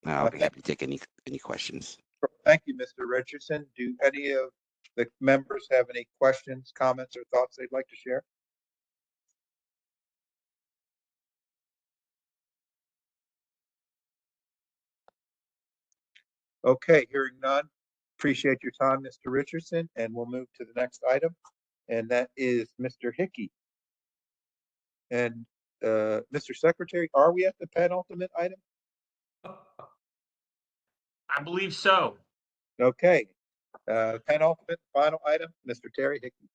I'll be happy to take any questions. Thank you, Mr. Richardson. Do any of the members have any questions, comments, or thoughts they'd like to share? Okay, hearing none. Appreciate your time, Mr. Richardson, and we'll move to the next item, and that is Mr. Hickey. And Mr. Secretary, are we at the penultimate item? I believe so. Okay, penultimate, final item, Mr. Terry Hickey.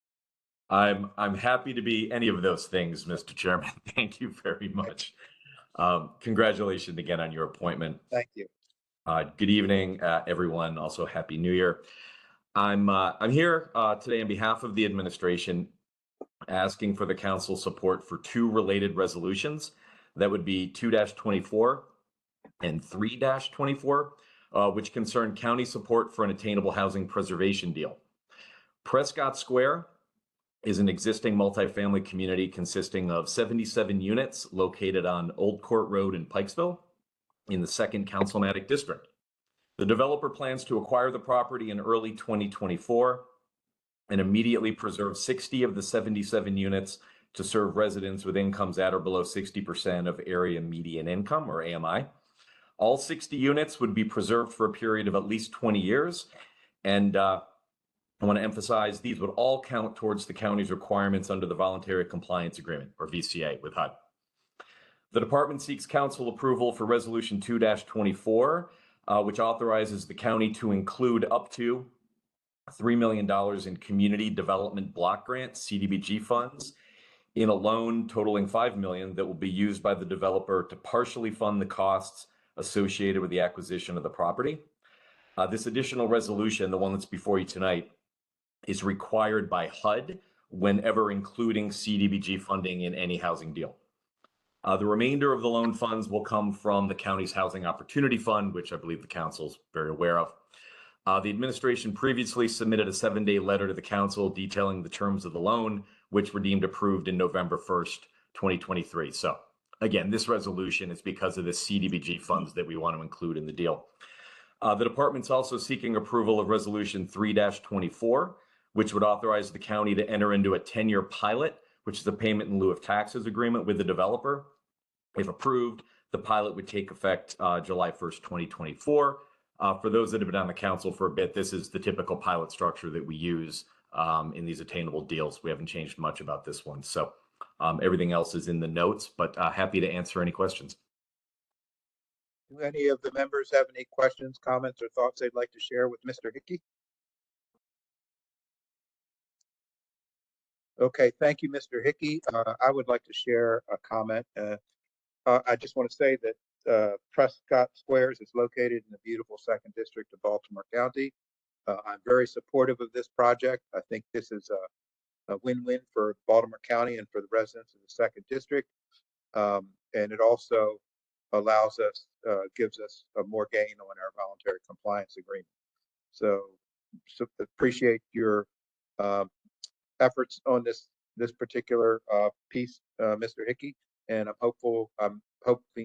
I'm happy to be any of those things, Mr. Chairman. Thank you very much. Congratulations again on your appointment. Thank you. Good evening, everyone. Also, Happy New Year. I'm here today on behalf of the administration, asking for the council support for 2 related resolutions. That would be 2-24 and 3-24, which concern county support for an attainable housing preservation deal. Prescott Square is an existing multifamily community consisting of 77 units located on Old Court Road in Pikesville in the 2nd Councilmatic District. The developer plans to acquire the property in early 2024 and immediately preserve 60 of the 77 units to serve residents with incomes at or below 60% of area median income, or AMI. All 60 units would be preserved for a period of at least 20 years. And I want to emphasize these would all count towards the county's requirements under the Voluntary Compliance Agreement, or VCA, with HUD. The department seeks council approval for Resolution 2-24, which authorizes the county to include up to $3 million in Community Development Block Grant, CDBG funds, in a loan totaling $5 million that will be used by the developer to partially fund the costs associated with the acquisition of the property. This additional resolution, the one that's before you tonight, is required by HUD whenever including CDBG funding in any housing deal. The remainder of the loan funds will come from the county's Housing Opportunity Fund, which I believe the council's very aware of. The administration previously submitted a 7-day letter to the council detailing the terms of the loan, which were deemed approved in November 1st, 2023. So again, this resolution is because of the CDBG funds that we want to include in the deal. The department's also seeking approval of Resolution 3-24, which would authorize the county to enter into a 10-year pilot, which is a payment in lieu of taxes agreement with the developer. If approved, the pilot would take effect July 1st, 2024. For those that have been on the council for a bit, this is the typical pilot structure that we use in these attainable deals. We haven't changed much about this one. So everything else is in the notes, but happy to answer any questions. Do any of the members have any questions, comments, or thoughts they'd like to share with Mr. Hickey? Okay, thank you, Mr. Hickey. I would like to share a comment. I just want to say that Prescott Squares is located in the beautiful 2nd District of Baltimore County. I'm very supportive of this project. I think this is a win-win for Baltimore County and for the residents of the 2nd District. And it also allows us, gives us a more gain on our voluntary compliance agreement. So appreciate your efforts on this particular piece, Mr. Hickey, and I'm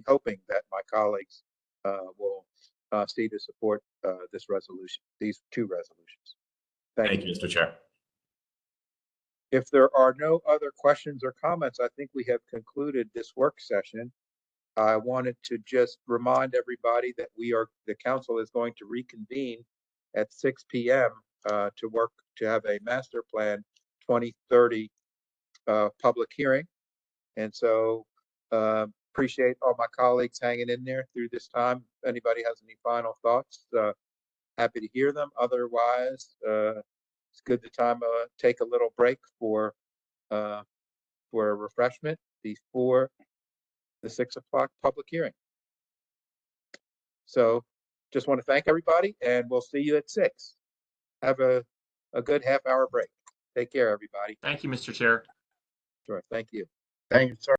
hoping that my colleagues will see to support this resolution, these 2 resolutions. Thank you, Mr. Chair. If there are no other questions or comments, I think we have concluded this work session. I wanted to just remind everybody that the council is going to reconvene at 6 p.m. To have a master plan 2030 public hearing. And so appreciate all my colleagues hanging in there through this time. If anybody has any final thoughts, happy to hear them. Otherwise, it's good to take a little break for a refreshment before the 6 o'clock public hearing. So just want to thank everybody, and we'll see you at 6. Have a good half-hour break. Take care, everybody. Thank you, Mr. Chair. Sure. Thank you. Thank you, sir.